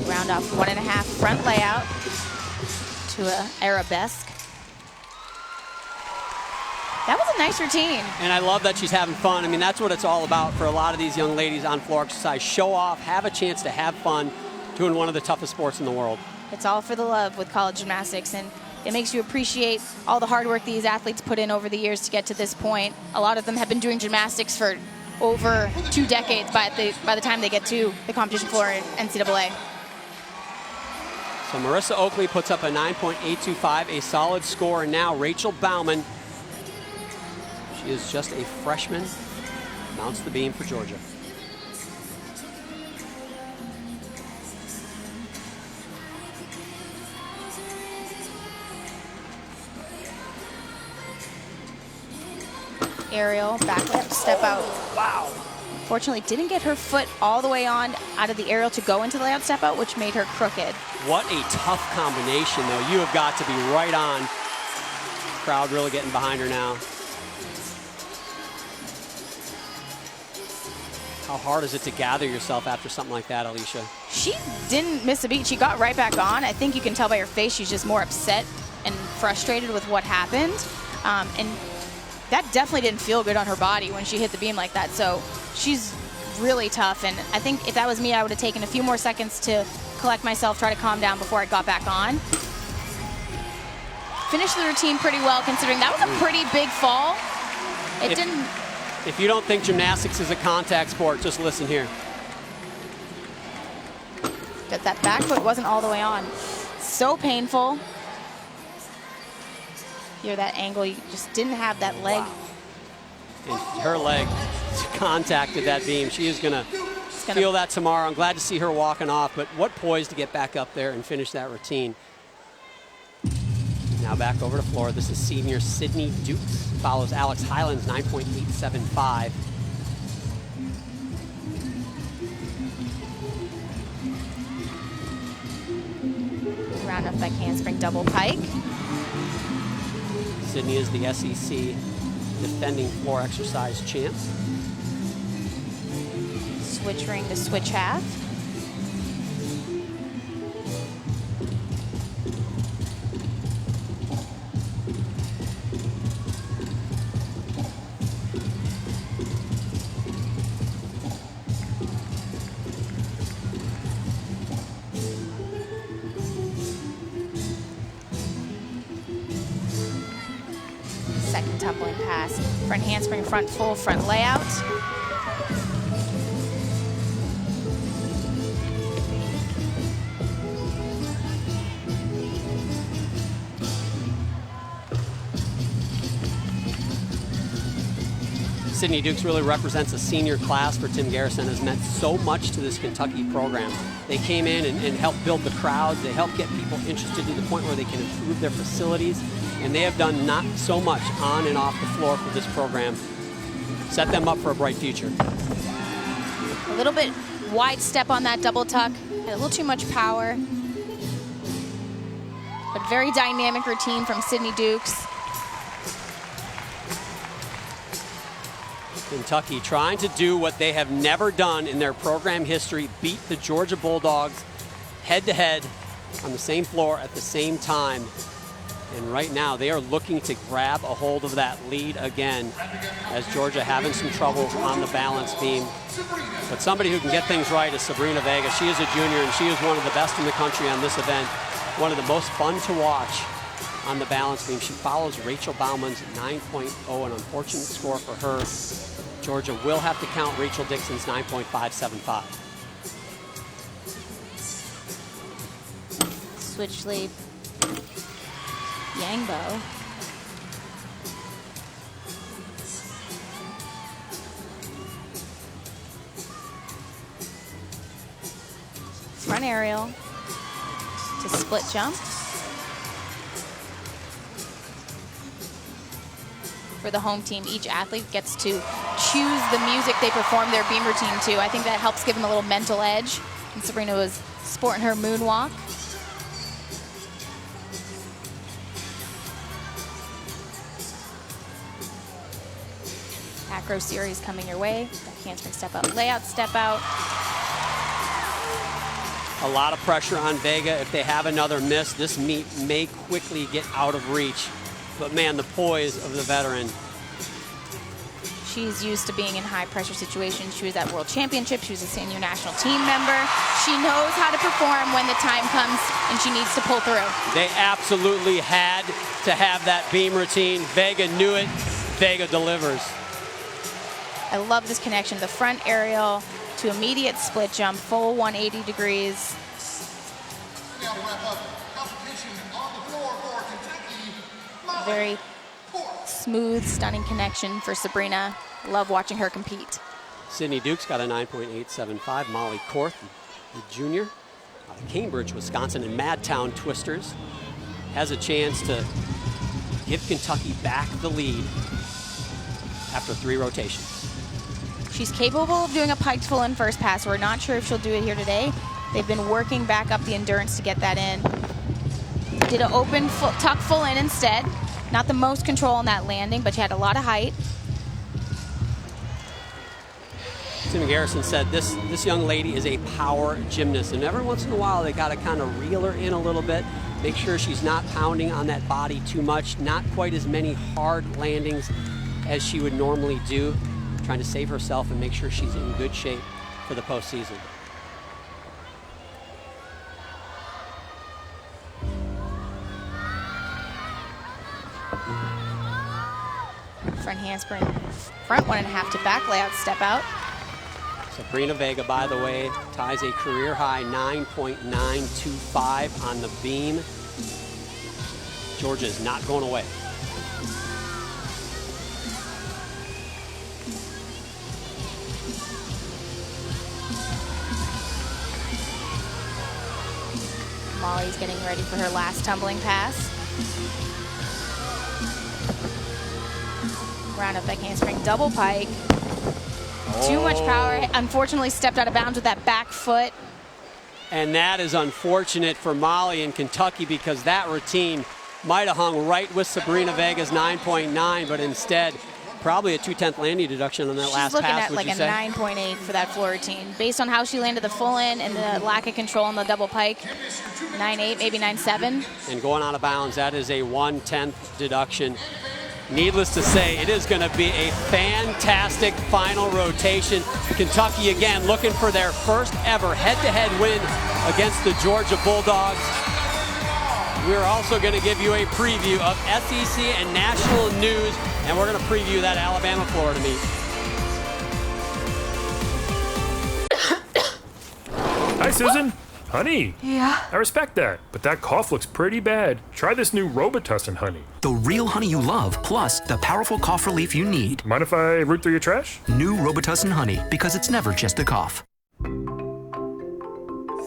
Round off 1.5 front layout to a arabesque. That was a nice routine. And I love that she's having fun. I mean, that's what it's all about for a lot of these young ladies on floor exercise. Show off, have a chance to have fun doing one of the toughest sports in the world. It's all for the love with college gymnastics, and it makes you appreciate all the hard work these athletes put in over the years to get to this point. A lot of them have been doing gymnastics for over 2 decades by the time they get to the competition floor in NCAA. So Marissa Oakley puts up a 9.825, a solid score. And now Rachel Bauman, she is just a freshman, mounts the beam for Georgia. Aerial, back step out. Wow. Fortunately, didn't get her foot all the way on out of the aerial to go into the layout step out, which made her crooked. What a tough combination, though. You have got to be right on. Crowd really getting behind her now. How hard is it to gather yourself after something like that, Alicia? She didn't miss a beat. She got right back on. I think you can tell by her face she's just more upset and frustrated with what happened. And that definitely didn't feel good on her body when she hit the beam like that. So she's really tough. And I think if that was me, I would have taken a few more seconds to collect myself, try to calm down before I got back on. Finished the routine pretty well, considering that was a pretty big fall. If you don't think gymnastics is a contact sport, just listen here. That back foot wasn't all the way on. So painful. Here, that angle, you just didn't have that leg. And her leg contacted that beam. She is gonna feel that tomorrow. I'm glad to see her walking off, but what poise to get back up there and finish that routine. Now back over to floor. This is senior Sydney Dukes. Follows Alex Highland's 9.875. Round up back handspring double pike. Sydney is the SEC defending floor exercise champ. Switch ring to switch half. Second tumbling pass. Front handspring, front full, front layout. Sydney Dukes really represents a senior class for Tim Garrison, has meant so much to this Kentucky program. They came in and helped build the crowds. They helped get people interested to the point where they can improve their facilities. And they have done not so much on and off the floor for this program. Set them up for a bright future. A little bit wide step on that double tuck. Had a little too much power. But very dynamic routine from Sydney Dukes. Kentucky trying to do what they have never done in their program history, beat the Georgia Bulldogs head-to-head on the same floor at the same time. And right now they are looking to grab a hold of that lead again, as Georgia having some trouble on the balance beam. But somebody who can get things right is Sabrina Vega. She is a junior and she is one of the best in the country on this event. One of the most fun to watch on the balance beam. She follows Rachel Bauman's 9.0, an unfortunate score for her. Georgia will have to count Rachel Dixon's 9.575. Switch lead. Yangbo. Front aerial to split jump. For the home team, each athlete gets to choose the music they perform their beam routine to. I think that helps give them a little mental edge. And Sabrina was sporting her moonwalk. Acro series coming your way. Handspring step out, layout step out. A lot of pressure on Vega. If they have another miss, this meet may quickly get out of reach. But man, the poise of the veteran. She's used to being in high pressure situations. She was at World Championships. She was a senior national team member. She knows how to perform when the time comes and she needs to pull through. They absolutely had to have that beam routine. Vega knew it. Vega delivers. I love this connection. The front aerial to immediate split jump, full 180 degrees. Very smooth, stunning connection for Sabrina. Love watching her compete. Sydney Dukes got a 9.875. Molly Korth, the junior out of Cambridge, Wisconsin, and Madtown Twisters, has a chance to give Kentucky back the lead. after 3 rotations. She's capable of doing a piked full in first pass. We're not sure if she'll do it here today. They've been working back up the endurance to get that in. Did an open tuck full in instead. Not the most control on that landing, but she had a lot of height. Tim Garrison said this young lady is a power gymnast, and every once in a while they got to kind of reel her in a little bit, make sure she's not pounding on that body too much, not quite as many hard landings as she would normally do, trying to save herself and make sure she's in good shape for the postseason. Front handspring, front 1.5 to back layout step out. Sabrina Vega, by the way, ties a career high 9.925 on the beam. Georgia is not going away. Molly's getting ready for her last tumbling pass. Round up back handspring, double pike. Too much power, unfortunately stepped out of bounds with that back foot. And that is unfortunate for Molly in Kentucky, because that routine might have hung right with Sabrina Vega's 9.9, but instead probably a 2/10 landing deduction on that last pass. She's looking at like a 9.8 for that floor routine. Based on how she landed the full in and the lack of control on the double pike, 9.8, maybe 9.7. And going out of bounds, that is a 1/10 deduction. Needless to say, it is going to be a fantastic final rotation. Kentucky again looking for their first ever head-to-head win against the Georgia Bulldogs. We're also going to give you a preview of SEC and national news, and we're going to preview that Alabama-Florida meet. Hi, Susan. Honey. Yeah? I respect that, but that cough looks pretty bad. Try this new Robitussin honey. The real honey you love, plus the powerful cough relief you need. Mind if I root through your trash? New Robitussin honey, because it's never just a cough.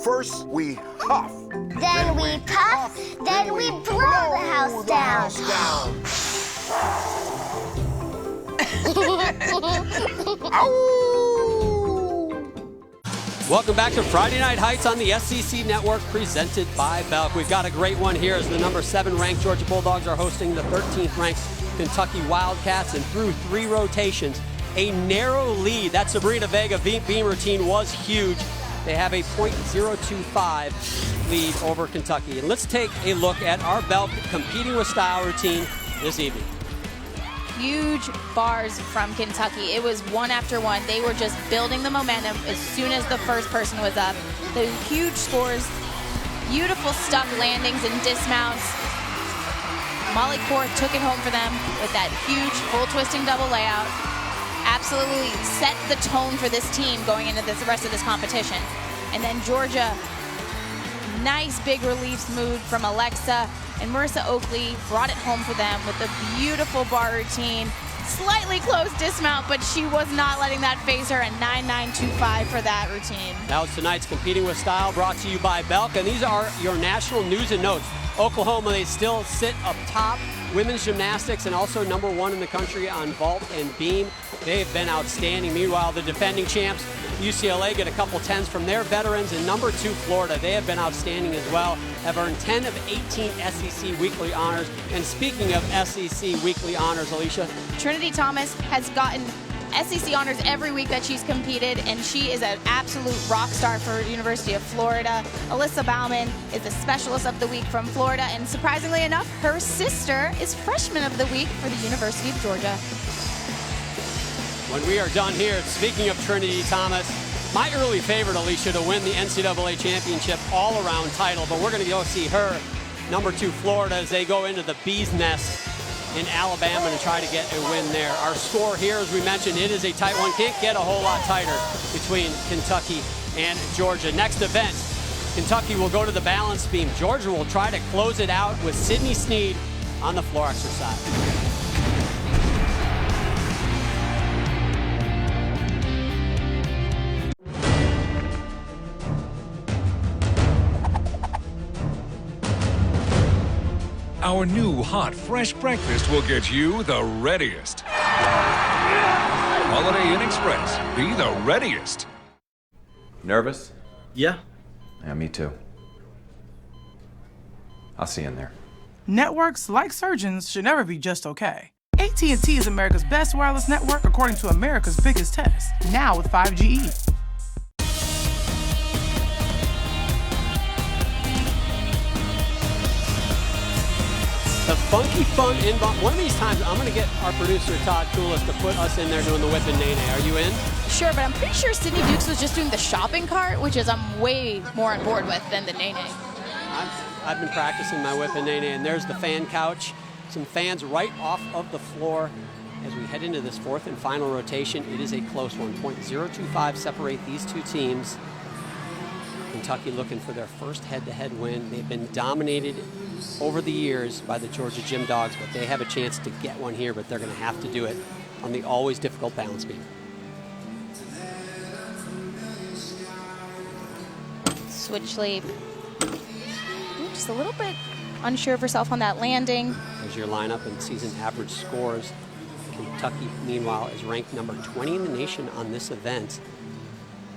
First, we huff. Then we puff. Then we blow the house down. Welcome back to Friday Night Heights on the SEC Network, presented by Belk. We've got a great one here as the number 7 ranked Georgia Bulldogs are hosting the 13th ranked Kentucky Wildcats, and through 3 rotations, a narrow lead. That Sabrina Vega beam routine was huge. They have a .025 lead over Kentucky. And let's take a look at our Belk competing with style routine this evening. Huge bars from Kentucky. It was one after one. They were just building the momentum as soon as the first person was up. The huge scores, beautiful stuck landings and dismounts. Molly Korth took it home for them with that huge full twisting double layout. Absolutely set the tone for this team going into the rest of this competition. And then Georgia, nice big reliefs mood from Alexa, and Marissa Oakley brought it home for them with a beautiful bar routine. Slightly close dismount, but she was not letting that phase her, and 9.925 for that routine. That was tonight's Competing with Style, brought to you by Belk, and these are your national news and notes. Oklahoma, they still sit up top. Women's gymnastics, and also number 1 in the country on vault and beam. They've been outstanding. Meanwhile, the defending champs, UCLA, get a couple 10s from their veterans. And number 2, Florida, they have been outstanding as well. Have earned 10 of 18 SEC weekly honors. And speaking of SEC weekly honors, Alicia, Trinity Thomas has gotten SEC honors every week that she's competed, and she is an absolute rock star for University of Florida. Alyssa Bauman is the specialist of the week from Florida, and surprisingly enough, her sister is freshman of the week for the University of Georgia. When we are done here, speaking of Trinity Thomas, my early favorite, Alicia, to win the NCAA championship all-around title, but we're going to go see her, number 2, Florida, as they go into the Bee's Nest in Alabama to try to get a win there. Our score here, as we mentioned, it is a tight one. Can't get a whole lot tighter between Kentucky and Georgia. Next event, Kentucky will go to the balance beam. Georgia will try to close it out with Sydney Sneed on the floor exercise. Our new hot, fresh breakfast will get you the readiest. Holiday Inn Express. Be the readiest. Nervous? Yeah. Yeah, me too. I'll see you in there. Networks, like surgeons, should never be just okay. AT&T is America's best wireless network according to America's biggest test. Now with 5GE. The funky fun inbound. One of these times, I'm going to get our producer, Todd Koulis, to put us in there doing the whip and nay-nay. Are you in? Sure, but I'm pretty sure Sydney Dukes was just doing the shopping cart, which is I'm way more on board with than the nay-nay. I've been practicing my whip and nay-nay, and there's the fan couch. Some fans right off of the floor as we head into this fourth and final rotation. It is a close one. .025 separate these two teams. Kentucky looking for their first head-to-head win. They've been dominated over the years by the Georgia Gym Dogs, but they have a chance to get one here, but they're going to have to do it on the always difficult balance beam. Switch leap. Just a little bit unsure of herself on that landing. There's your lineup and season average scores. Kentucky, meanwhile, is ranked number 20 in the nation on this event.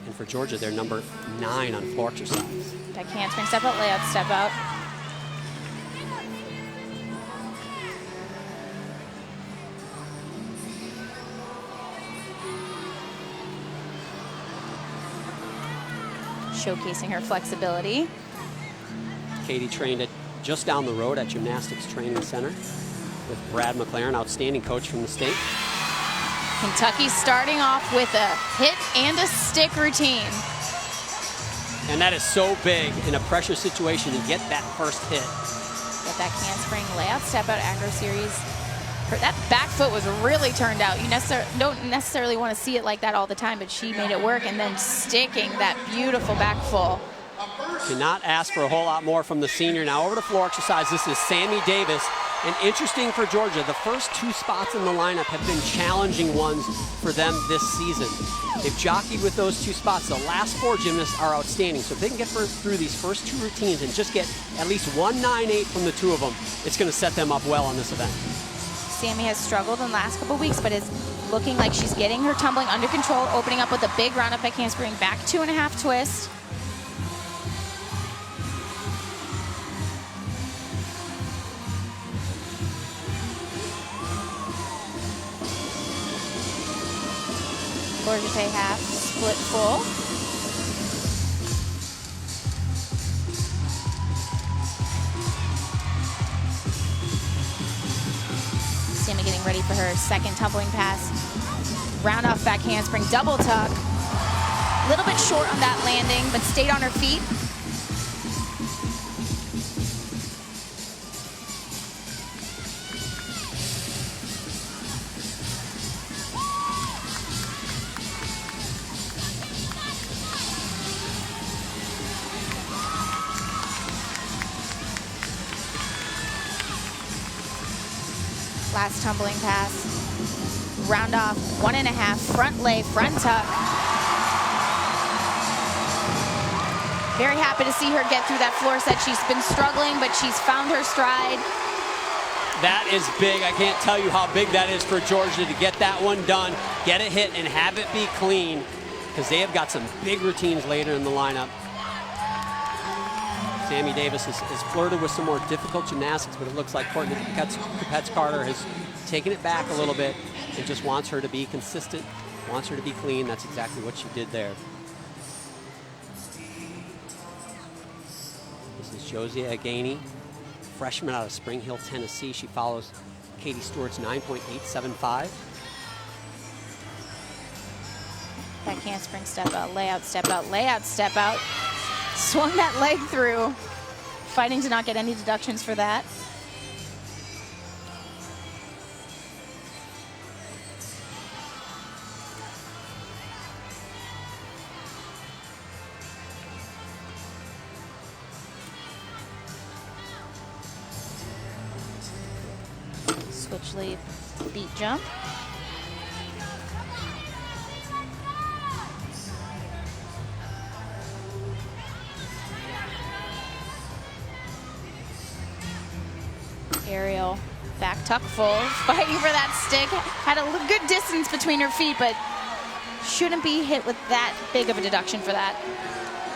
And for Georgia, they're number 9 on floor exercise. Back handspring, step out, layout, step out. Showcasing her flexibility. Katie trained at just down the road at Gymnastics Training Center with Brad McLaren, outstanding coach from the state. Kentucky starting off with a hit and a stick routine. And that is so big in a pressure situation to get that first hit. Get that handspring layout, step out, acro series. That back foot was really turned out. You don't necessarily want to see it like that all the time, but she made it work, and then sticking that beautiful back full. Cannot ask for a whole lot more from the senior. Now over to floor exercise. This is Sammy Davis. And interesting for Georgia, the first 2 spots in the lineup have been challenging ones for them this season. They've jockeyed with those 2 spots. The last 4 gymnasts are outstanding. So if they can get through these first 2 routines and just get at least 198 from the 2 of them, it's going to set them up well on this event. Sammy has struggled in the last couple weeks, but is looking like she's getting her tumbling under control, opening up with a big round up back handspring, back 2.5 twist. Gorgeous half, split full. Sammy getting ready for her second tumbling pass. Round off back handspring, double tuck. A little bit short on that landing, but stayed on her feet. Last tumbling pass. Round off, 1.5, front lay, front tuck. Very happy to see her get through that floor set. She's been struggling, but she's found her stride. That is big. I can't tell you how big that is for Georgia to get that one done, get a hit, and have it be clean, because they have got some big routines later in the lineup. Sammy Davis has flirted with some more difficult gymnastics, but it looks like Courtney Capets-Carter has taken it back a little bit and just wants her to be consistent, wants her to be clean. That's exactly what she did there. This is Josiah Gainey, freshman out of Spring Hill, Tennessee. She follows Katie Stewart's 9.875. Back handspring, step out, layout, step out, layout, step out. Swung that leg through. Fighting to not get any deductions for that. Switch leap, beat jump. Aerial, Back tuck full, fighting for that stick. Had a good distance between her feet, but shouldn't be hit with that big of a deduction for that.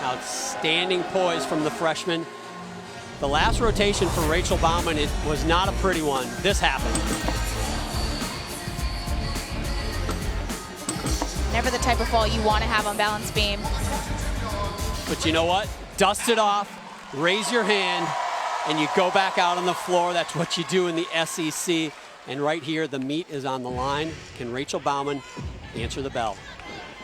Outstanding poise from the freshman. The last rotation for Rachel Bauman, it was not a pretty one. This happened. Never the type of fall you want to have on balance beam. But you know what? Dust it off, raise your hand, and you go back out on the floor. That's what you do in the SEC. And right here, the meat is on the line. Can Rachel Bauman answer the bell?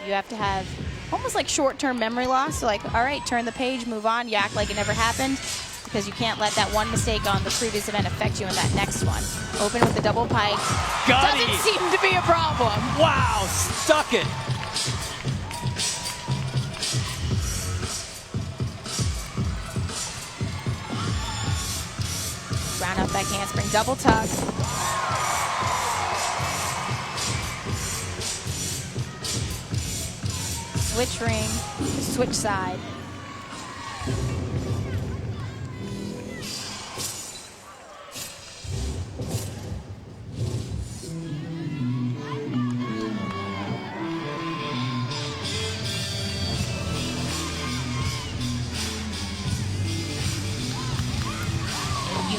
You have to have almost like short-term memory loss. So like, all right, turn the page, move on. You act like it never happened, because you can't let that one mistake on the previous event affect you in that next one. Open with the double pike. Gutty. Doesn't seem to be a problem. Wow, stuck it. Round up back handspring, double tuck. Switch ring, switch side.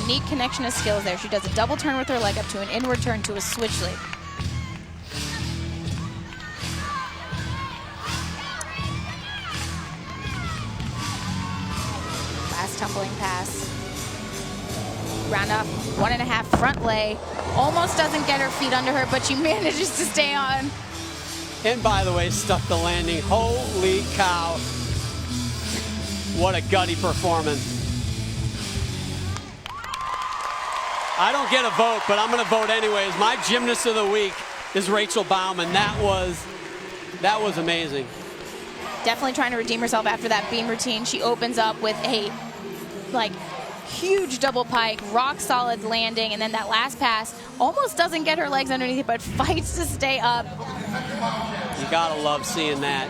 Unique connection of skills there. She does a double turn with her leg up to an inward turn to a switch leg. Last tumbling pass. Round up, 1.5 front lay. Almost doesn't get her feet under her, but she manages to stay on. And by the way, stuck the landing. Holy cow. What a gutty performance. I don't get a vote, but I'm going to vote anyways. My gymnast of the week is Rachel Bauman. That was amazing. Definitely trying to redeem herself after that beam routine. She opens up with a huge double pike, rock solid landing, and then that last pass almost doesn't get her legs underneath it, but fights to stay up. You gotta love seeing that.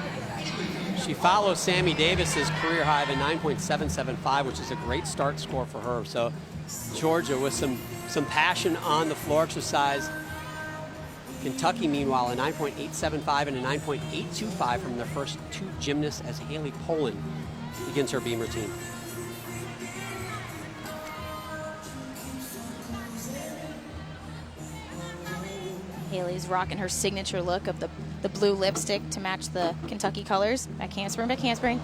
She follows Sammy Davis's career high of a 9.775, which is a great start score for her. So Georgia with some passion on the floor exercise. Kentucky, meanwhile, a 9.875 and a 9.825 from their first two gymnasts as Haley Poland begins her beam routine. Haley's rocking her signature look of the blue lipstick to match the Kentucky colors. Back handspring, back handspring.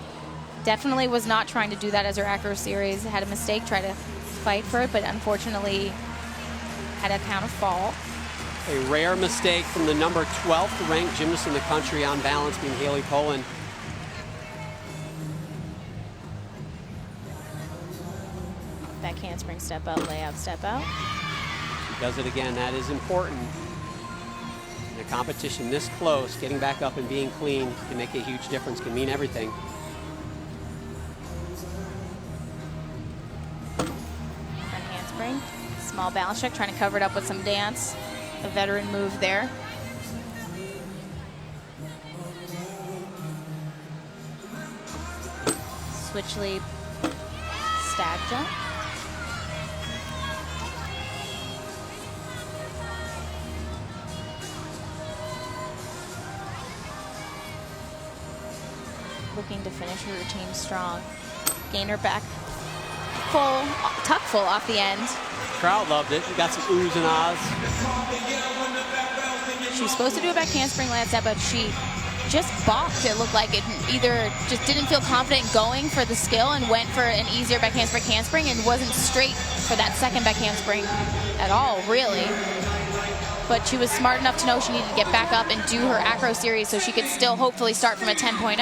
Definitely was not trying to do that as her acro series. Had a mistake, tried to fight for it, but unfortunately had a counter fall. A rare mistake from the number 12th ranked gymnast in the country on balance, being Haley Poland. Back handspring, step out, lay out, step out. She does it again. That is important. In a competition this close, getting back up and being clean can make a huge difference, can mean everything. Front handspring, small balance check, trying to cover it up with some dance. A veteran move there. Switch leap, stag jump. Looking to finish her routine strong. Gain her back full, tuck full off the end. Crowd loved it. We got some oohs and ahs. She was supposed to do a back handspring last set, but she just balked. It looked like it either just didn't feel confident going for the skill and went for an easier back handspring and wasn't straight for that second back handspring at all, really. But she was smart enough to know she needed to get back up and do her acro series so she could still hopefully start from a 10.0.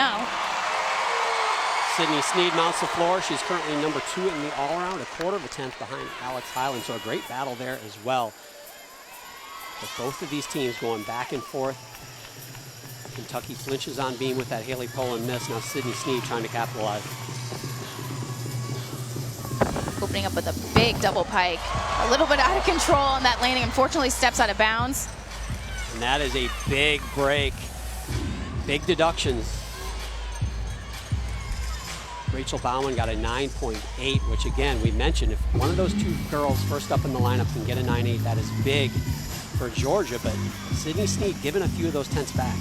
Sydney Sneed mounts the floor. She's currently number 2 in the all-around, a quarter of a tenth behind Alex Highland. So a great battle there as well. But both of these teams going back and forth. Kentucky flinches on beam with that Haley Poland miss. Now Sydney Sneed trying to capitalize. Opening up with a big double pike. A little bit out of control on that landing. Unfortunately steps out of bounds. And that is a big break. Big deductions. Rachel Bauman got a 9.8, which again, we mentioned, if one of those two girls first up in the lineup can get a 9.8, that is big for Georgia, but Sydney Sneed giving a few of those tenths back.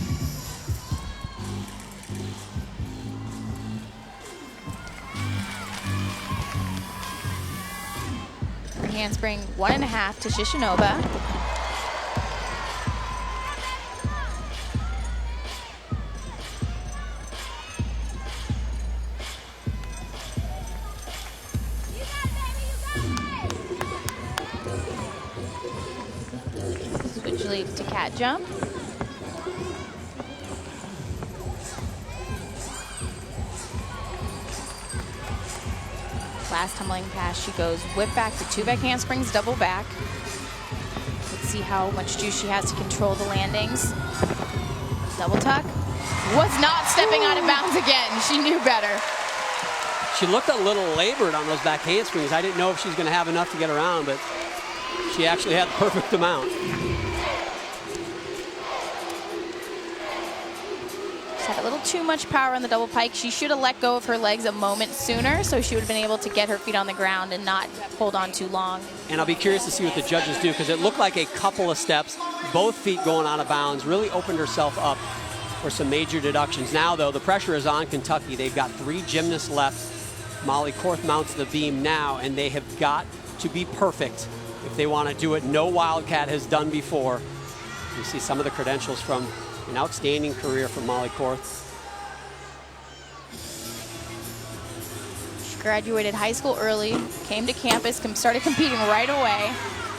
Handspring 1.5 to Shishinova. Switch leap to cat jump. Last tumbling pass, she goes whip back to 2 back handsprings, double back. Let's see how much juice she has to control the landings. Double tuck. Was not stepping out of bounds again. She knew better. She looked a little labored on those back handsprings. I didn't know if she was going to have enough to get around, but she actually had the perfect amount. Had a little too much power on the double pike. She should have let go of her legs a moment sooner, so she would have been able to get her feet on the ground and not hold on too long. And I'll be curious to see what the judges do, because it looked like a couple of steps, both feet going out of bounds, really opened herself up for some major deductions. Now, though, the pressure is on Kentucky. They've got 3 gymnasts left. Molly Korth mounts the beam now, and they have got to be perfect if they want to do it. No Wildcat has done before. You see some of the credentials from an outstanding career from Molly Korth. She graduated high school early, came to campus, started competing right away,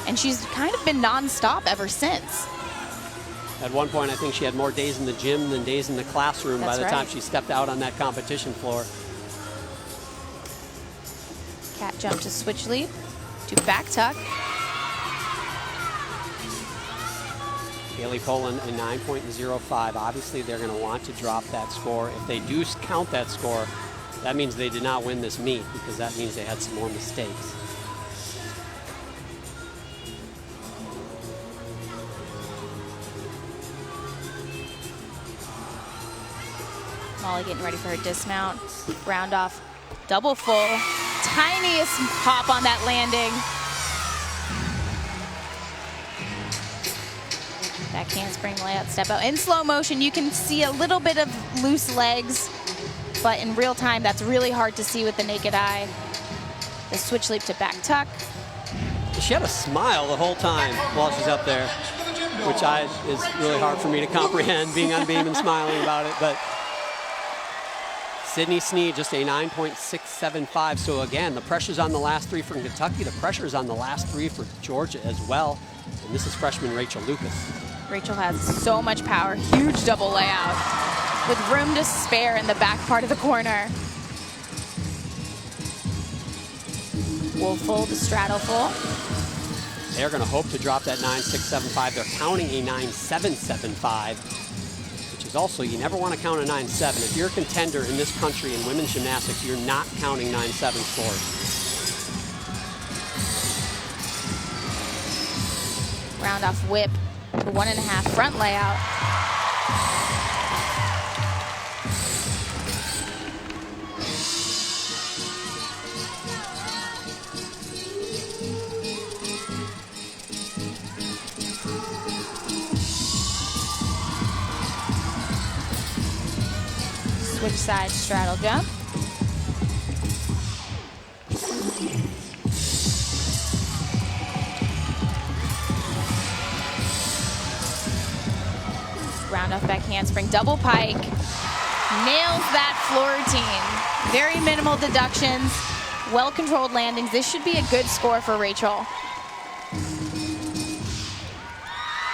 and she's kind of been non-stop ever since. At one point, I think she had more days in the gym than days in the classroom by the time she stepped out on that competition floor. Cat jump to switch leap, to back tuck. Haley Poland a 9.05. Obviously, they're going to want to drop that score. If they do count that score, that means they did not win this meet, because that means they had some more mistakes. Molly getting ready for her dismount. Round off, double full. Tiniest hop on that landing. Back handspring layout, step out. In slow motion, you can see a little bit of loose legs, but in real time, that's really hard to see with the naked eye. The switch leap to back tuck. She had a smile the whole time while she's up there, which is really hard for me to comprehend, being on beam and smiling about it. But Sydney Sneed just a 9.675. So again, the pressure's on the last 3 from Kentucky. The pressure's on the last 3 for Georgia as well. And this is freshman Rachel Lucas. Rachel has so much power, huge double layout with room to spare in the back part of the corner. Wolf full to straddle full. They're going to hope to drop that 9.675. They're counting a 9.775, which is also, you never want to count a 9.7. If you're a contender in this country in women's gymnastics, you're not counting 9.7 scores. Round off whip to 1.5 front layout. Switch side straddle jump. Round off back handspring, double pike. Nails that floor routine. Very minimal deductions, well-controlled landings. This should be a good score for Rachel.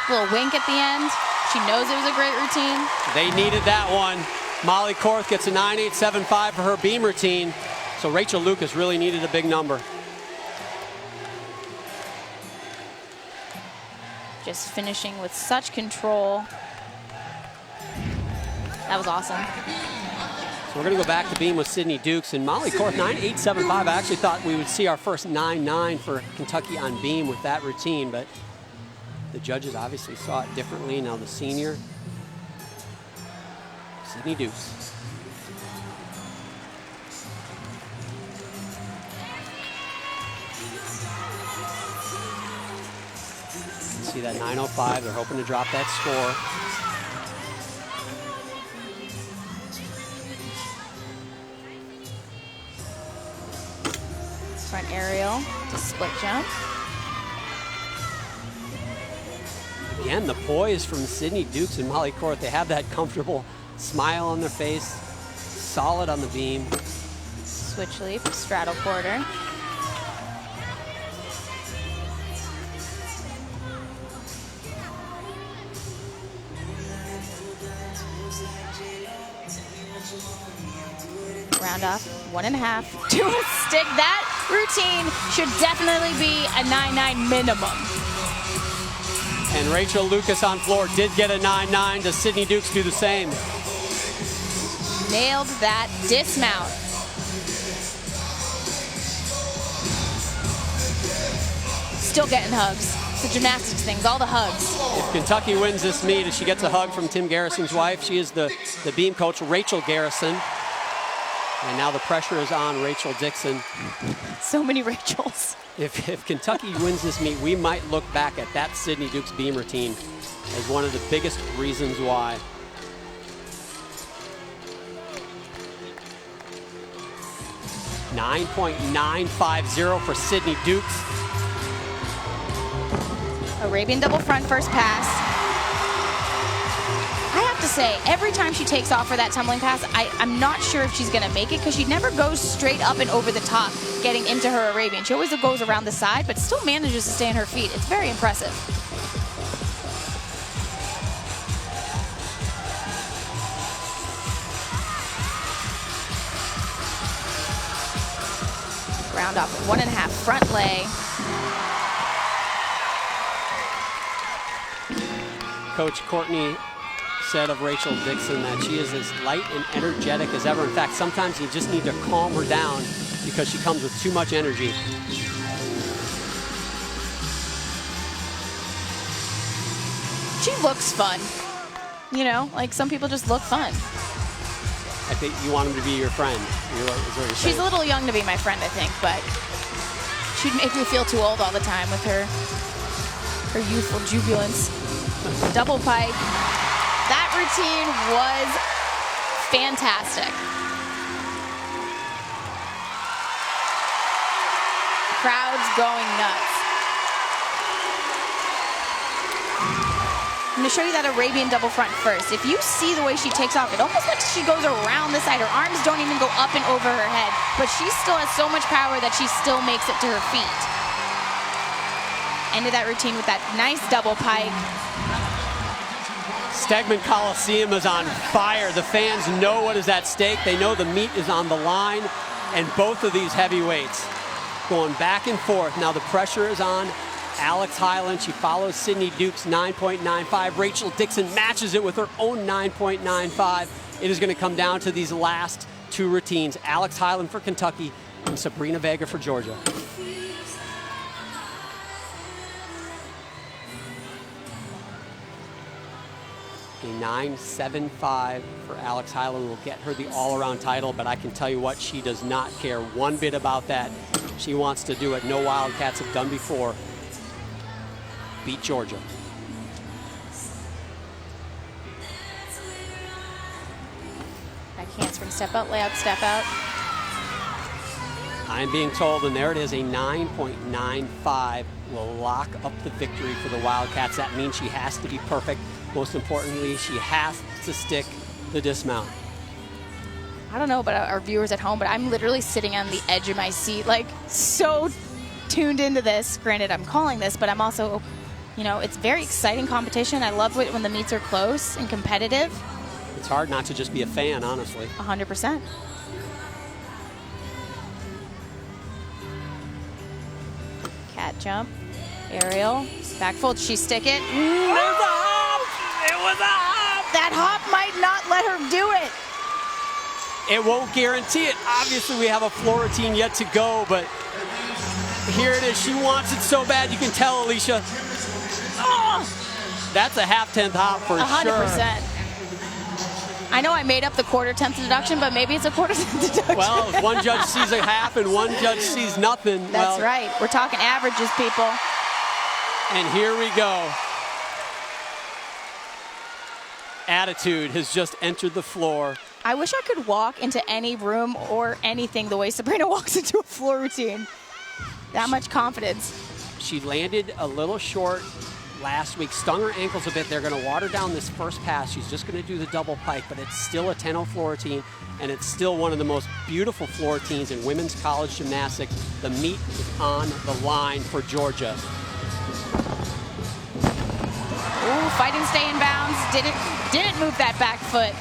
Little wink at the end. She knows it was a great routine. They needed that one. Molly Korth gets a 9.875 for her beam routine. So Rachel Lucas really needed a big number. Just finishing with such control. That was awesome. So we're going to go back to beam with Sydney Dukes. And Molly Korth, 9.875. I actually thought we would see our first 9.9 for Kentucky on beam with that routine, but the judges obviously saw it differently. Now the senior, Sydney Dukes. See that 9:05, they're hoping to drop that score. Front aerial to split jump. Again, the poise from Sydney Dukes and Molly Court. They have that comfortable smile on their face, solid on the beam. Switch leap, straddle quarter. Round off, 1.5 to a stick. That routine should definitely be a 9.9 minimum. And Rachel Lucas on floor did get a 9.9. Does Sydney Dukes do the same? Nailed that dismount. Still getting hugs. The gymnastics things, all the hugs. If Kentucky wins this meet, she gets a hug from Tim Garrison's wife. She is the beam coach, Rachel Garrison. And now the pressure is on Rachel Dixon. So many Rachels. If Kentucky wins this meet, we might look back at that Sydney Dukes beam routine as one of the biggest reasons why. .950 for Sydney Dukes. Arabian double front first pass. I have to say, every time she takes off for that tumbling pass, I'm not sure if she's gonna make it because she never goes straight up and over the top getting into her Arabian. She always goes around the side, but still manages to stay on her feet. It's very impressive. Round off 1.5 front lay. Coach Courtney said of Rachel Dixon that she is as light and energetic as ever. In fact, sometimes you just need to calm her down because she comes with too much energy. She looks fun. You know, like some people just look fun. I think you want him to be your friend. Is what you're saying. She's a little young to be my friend, I think, but she'd make me feel too old all the time with her youthful jubilance. Double pike. That routine was fantastic. Crowd's going nuts. I'm gonna show you that Arabian double front first. If you see the way she takes off, it almost like she goes around the side. Her arms don't even go up and over her head, but she still has so much power that she still makes it to her feet. Ended that routine with that nice double pike. Stegman Coliseum is on fire. The fans know what is at stake. They know the meet is on the line, and both of these heavyweights going back and forth. Now the pressure is on Alex Highland. She follows Sydney Dukes 9.95. Rachel Dixon matches it with her own 9.95. It is going to come down to these last two routines. Alex Highland for Kentucky and Sabrina Vega for Georgia. A 9.75 for Alex Highland will get her the all-around title, but I can tell you what, she does not care one bit about that. She wants to do what no Wildcats have done before. Beat Georgia. Back handspring step out, layout step out. I'm being told, and there it is, a 9.95 will lock up the victory for the Wildcats. That means she has to be perfect. Most importantly, she has to stick the dismount. I don't know about our viewers at home, but I'm literally sitting on the edge of my seat, like so tuned into this. Granted, I'm calling this, but I'm also, you know, it's very exciting competition. I love it when the meets are close and competitive. It's hard not to just be a fan, honestly. 100%. Cat jump, aerial, back fold. She stick it. It was a hop! It was a hop! That hop might not let her do it. It won't guarantee it. Obviously, we have a floor routine yet to go, but here it is. She wants it so bad. You can tell, Alicia. Oh, that's a half-tenth hop for 100%. sure. I know I made up the quarter-tenth deduction, but maybe it's a quarter-tenth deduction. Well, if one judge sees a half and one judge sees nothing. That's right. We're talking averages, people. And here we go. Attitude has just entered the floor. I wish I could walk into any room or anything the way Sabrina walks into a floor routine. That much confidence. She landed a little short last week, stung her ankles a bit. They're going to water down this first pass. She's just going to do the double pike, but it's still a 10-0 floor routine, and it's still one of the most beautiful floor routines in women's college gymnastics. The meat is on the line for Georgia. Ooh, fight and stay in bounds. Didn't move that back foot.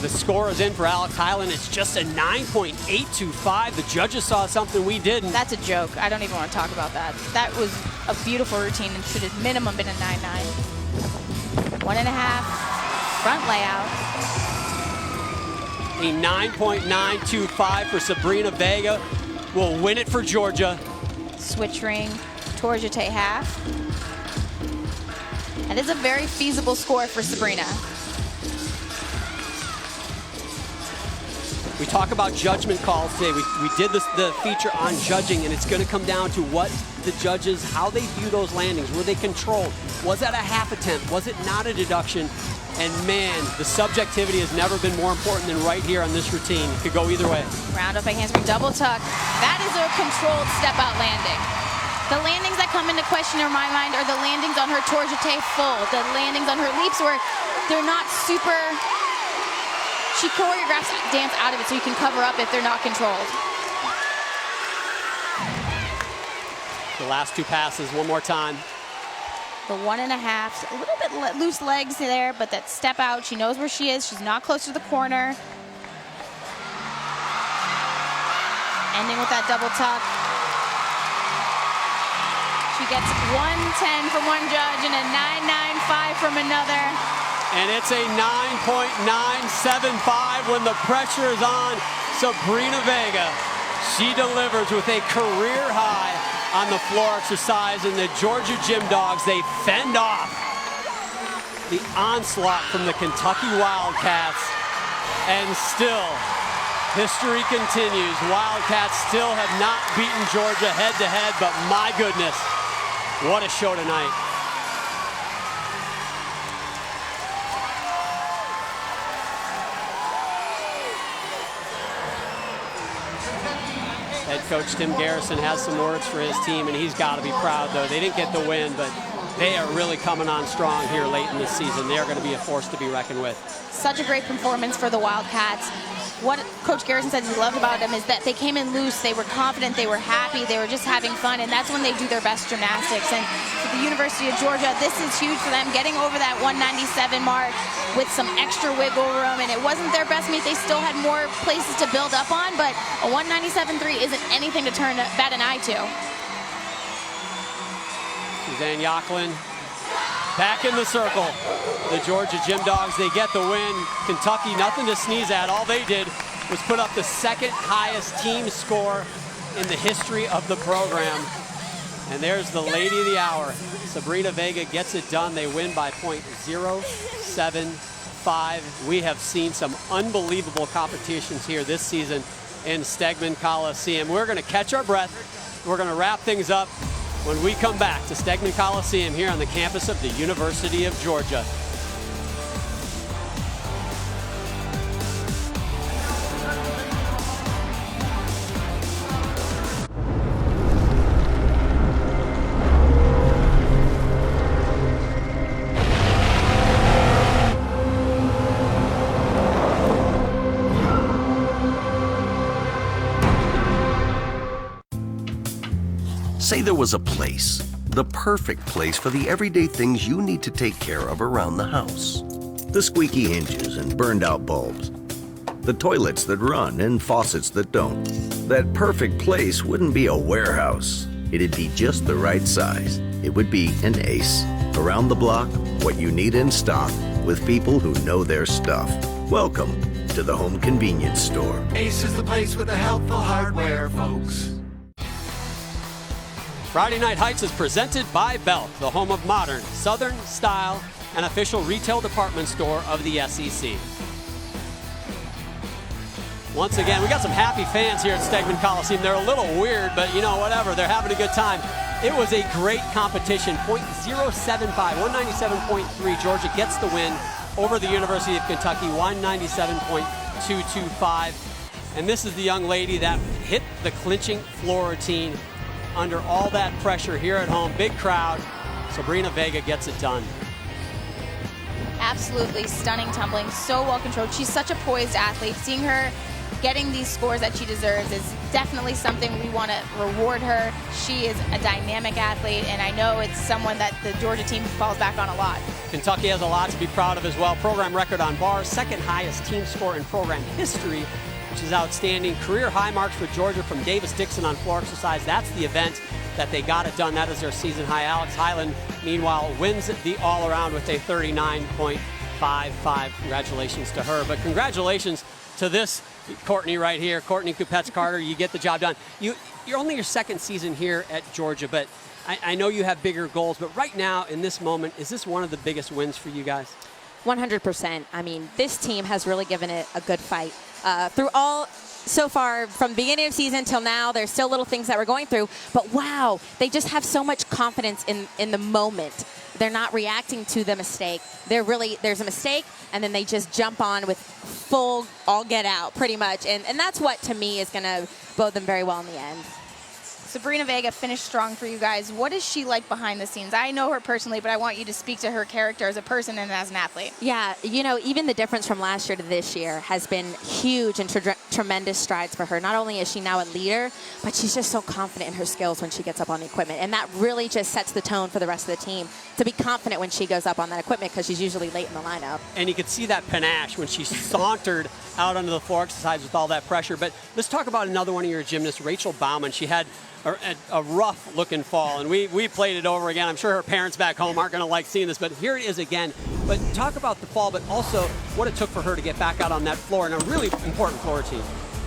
The score is in for Alex Highland. It's just a 9.825. The judges saw something we didn't. That's a joke. I don't even want to talk about that. That was a beautiful routine and should have minimum been a 9.9. 1.5 front layout. A 9.925 for Sabrina Vega will win it for Georgia. Switch ring, Torjate half. That is a very feasible score for Sabrina. We talk about judgment calls today. We did the feature on judging, and it's going to come down to what the judges, how they view those landings. Were they controlled? Was that a half attempt? Was it not a deduction? And man, the subjectivity has never been more important than right here on this routine. It could go either way. Round up by handspring, double tuck. That is a controlled step out landing. The landings that come into question in my mind are the landings on her Torjate full, the landings on her leaps where they're not super. She choreographs dance out of it so you can cover up if they're not controlled. The last two passes, one more time. The 1.5, a little bit loose legs there, but that step out, she knows where she is. She's not close to the corner. Ending with that double tuck. She gets 110 from one judge and a 9.95 from another. And it's a 9.975 when the pressure is on Sabrina Vega. She delivers with a career high on the floor exercise, and the Georgia Gym Dogs, they fend off the onslaught from the Kentucky Wildcats. And still, history continues. Wildcats still have not beaten Georgia head-to-head, but my goodness, what a show tonight. Head coach Tim Garrison has some words for his team, and he's got to be proud, though. They didn't get the win, but they are really coming on strong here late in this season. They are going to be a force to be reckoned with. Such a great performance for the Wildcats. What Coach Garrison said he loved about them is that they came in loose, they were confident, they were happy, they were just having fun, and that's when they do their best gymnastics. And for the University of Georgia, this is huge for them, getting over that 197 mark with some extra wiggle room. And it wasn't their best meet, they still had more places to build up on, but a 197.3 isn't anything to bat an eye to. Suzanne Yocklin back in the circle. The Georgia Gym Dogs, they get the win. Kentucky, nothing to sneeze at. All they did was put up the second highest team score in the history of the program. And there's the lady of the hour. Sabrina Vega gets it done. They win by .075. We have seen some unbelievable competitions here this season in Stegman Coliseum. We're going to catch our breath. We're going to wrap things up when we come back to Stegman Coliseum here on the campus of the University of Georgia. Say there was a place, the perfect place for the everyday things you need to take care of around the house. The squeaky hinges and burned out bulbs. The toilets that run and faucets that don't. That perfect place wouldn't be a warehouse. It'd be just the right size. It would be an Ace. Around the block, what you need in stock, with people who know their stuff. Welcome to the Home Convenience Store. Ace is the place with the helpful hardware, folks. Friday Night Heights is presented by Belk, the home of modern, Southern style, and official retail department store of the SEC. Once again, we got some happy fans here at Stegman Coliseum. They're a little weird, but you know, whatever. They're having a good time. It was a great competition. .075, 197.3. Georgia gets the win over the University of Kentucky, 197.225. And this is the young lady that hit the clinching floor routine under all that pressure here at home. Big crowd. Sabrina Vega gets it done. Absolutely stunning tumbling, so well controlled. She's such a poised athlete. Seeing her getting these scores that she deserves is definitely something we want to reward her. She is a dynamic athlete, and I know it's someone that the Georgia team falls back on a lot. Kentucky has a lot to be proud of as well. Program record on bars, second highest team score in program history, which is outstanding. Career high marks for Georgia from Davis Dixon on floor exercise. That's the event that they got it done. That is their season high. Alex Highland, meanwhile, wins the all-around with a 39.55. Congratulations to her. But congratulations to this Courtney right here, Courtney Kupets-Carter. You get the job done. You're only your second season here at Georgia, but I know you have bigger goals. But right now, in this moment, is this one of the biggest wins for you guys? 100%. I mean, this team has really given it a good fight. Through all, so far, from the beginning of the season till now, there's still little things that we're going through. But wow, they just have so much confidence in the moment. They're not reacting to the mistake. There's a mistake, and then they just jump on with full all get out, pretty much. And that's what, to me, is going to bode them very well in the end. Sabrina Vega finished strong for you guys. What is she like behind the scenes? I know her personally, but I want you to speak to her character as a person and as an athlete. Yeah, you know, even the difference from last year to this year has been huge and tremendous strides for her. Not only is she now a leader, but she's just so confident in her skills when she gets up on the equipment. And that really just sets the tone for the rest of the team to be confident when she goes up on that equipment, because she's usually late in the lineup. And you could see that panache when she sauntered out onto the floor exercise with all that pressure. But let's talk about another one of your gymnasts, Rachel Bauman. She had a rough-looking fall, and we played it over again. I'm sure her parents back home aren't going to like seeing this, but here it is again. But talk about the fall, but also what it took for her to get back out on that floor in a really important floor routine.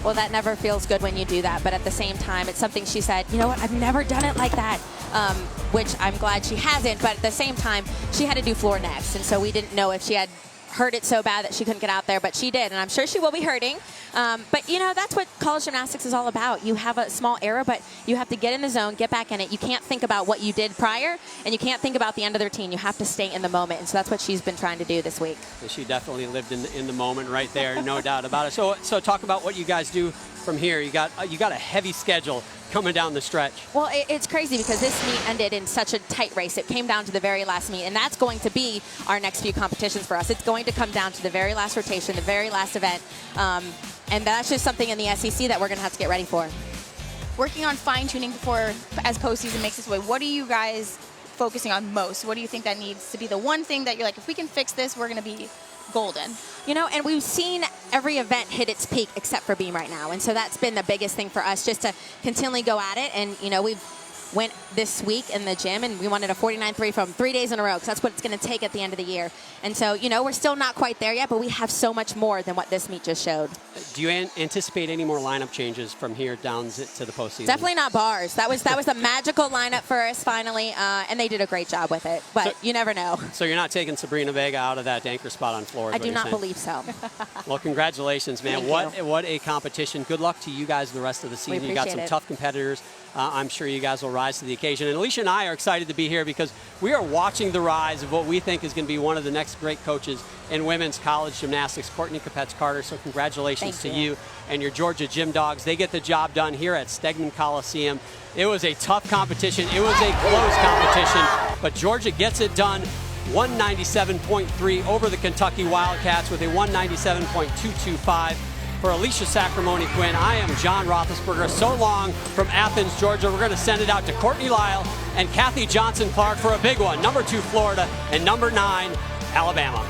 Well, that never feels good when you do that, but at the same time, it's something she said, you know what, I've never done it like that, which I'm glad she hasn't, but at the same time, she had to do floor next, and so we didn't know if she had hurt it so bad that she couldn't get out there, but she did, and I'm sure she will be hurting. But, you know, that's what college gymnastics is all about. You have a small error, but you have to get in the zone, get back in it. You can't think about what you did prior, and you can't think about the end of the routine. You have to stay in the moment, and so that's what she's been trying to do this week. She definitely lived in the moment right there, no doubt about it. So talk about what you guys do from here. You got a heavy schedule coming down the stretch. Well, it's crazy because this meet ended in such a tight race. It came down to the very last meet, and that's going to be our next few competitions for us. It's going to come down to the very last rotation, the very last event, and that's just something in the SEC that we're going to have to get ready for. Working on fine-tuning as postseason makes its way, what are you guys focusing on most? What do you think that needs to be the one thing that you're like, if we can fix this, we're going to be golden? You know, and we've seen every event hit its peak except for beam right now. And so that's been the biggest thing for us, just to continually go at it. And, you know, we've went this week in the gym, and we wanted a 49.3 from 3 days in a row, because that's what it's going to take at the end of the year. And so, you know, we're still not quite there yet, but we have so much more than what this meet just showed. Do you anticipate any more lineup changes from here down to the postseason? Definitely not bars. That was a magical lineup for us finally, and they did a great job with it. But you never know. So you're not taking Sabrina Vega out of that anchor spot on floor? I do not believe so. Well, congratulations, man. What a competition. Good luck to you guys the rest of the season. You got some tough competitors. I'm sure you guys will rise to the occasion. And Alicia and I are excited to be here because we are watching the rise of what we think is going to be one of the next great coaches in women's college gymnastics, Courtney Kupets-Carter. So congratulations to you and your Georgia Gym Dogs. They get the job done here at Stegman Coliseum. It was a tough competition. It was a close competition, but Georgia gets it done. 197.3 over the Kentucky Wildcats with a 197.225. For Alicia Sacramone Quinn, I am John Roethlisberger. So long from Athens, Georgia. We're going to send it out to Courtney Lyle and Kathy Johnson-Clark for a big one. Number 2, Florida, and number 9, Alabama.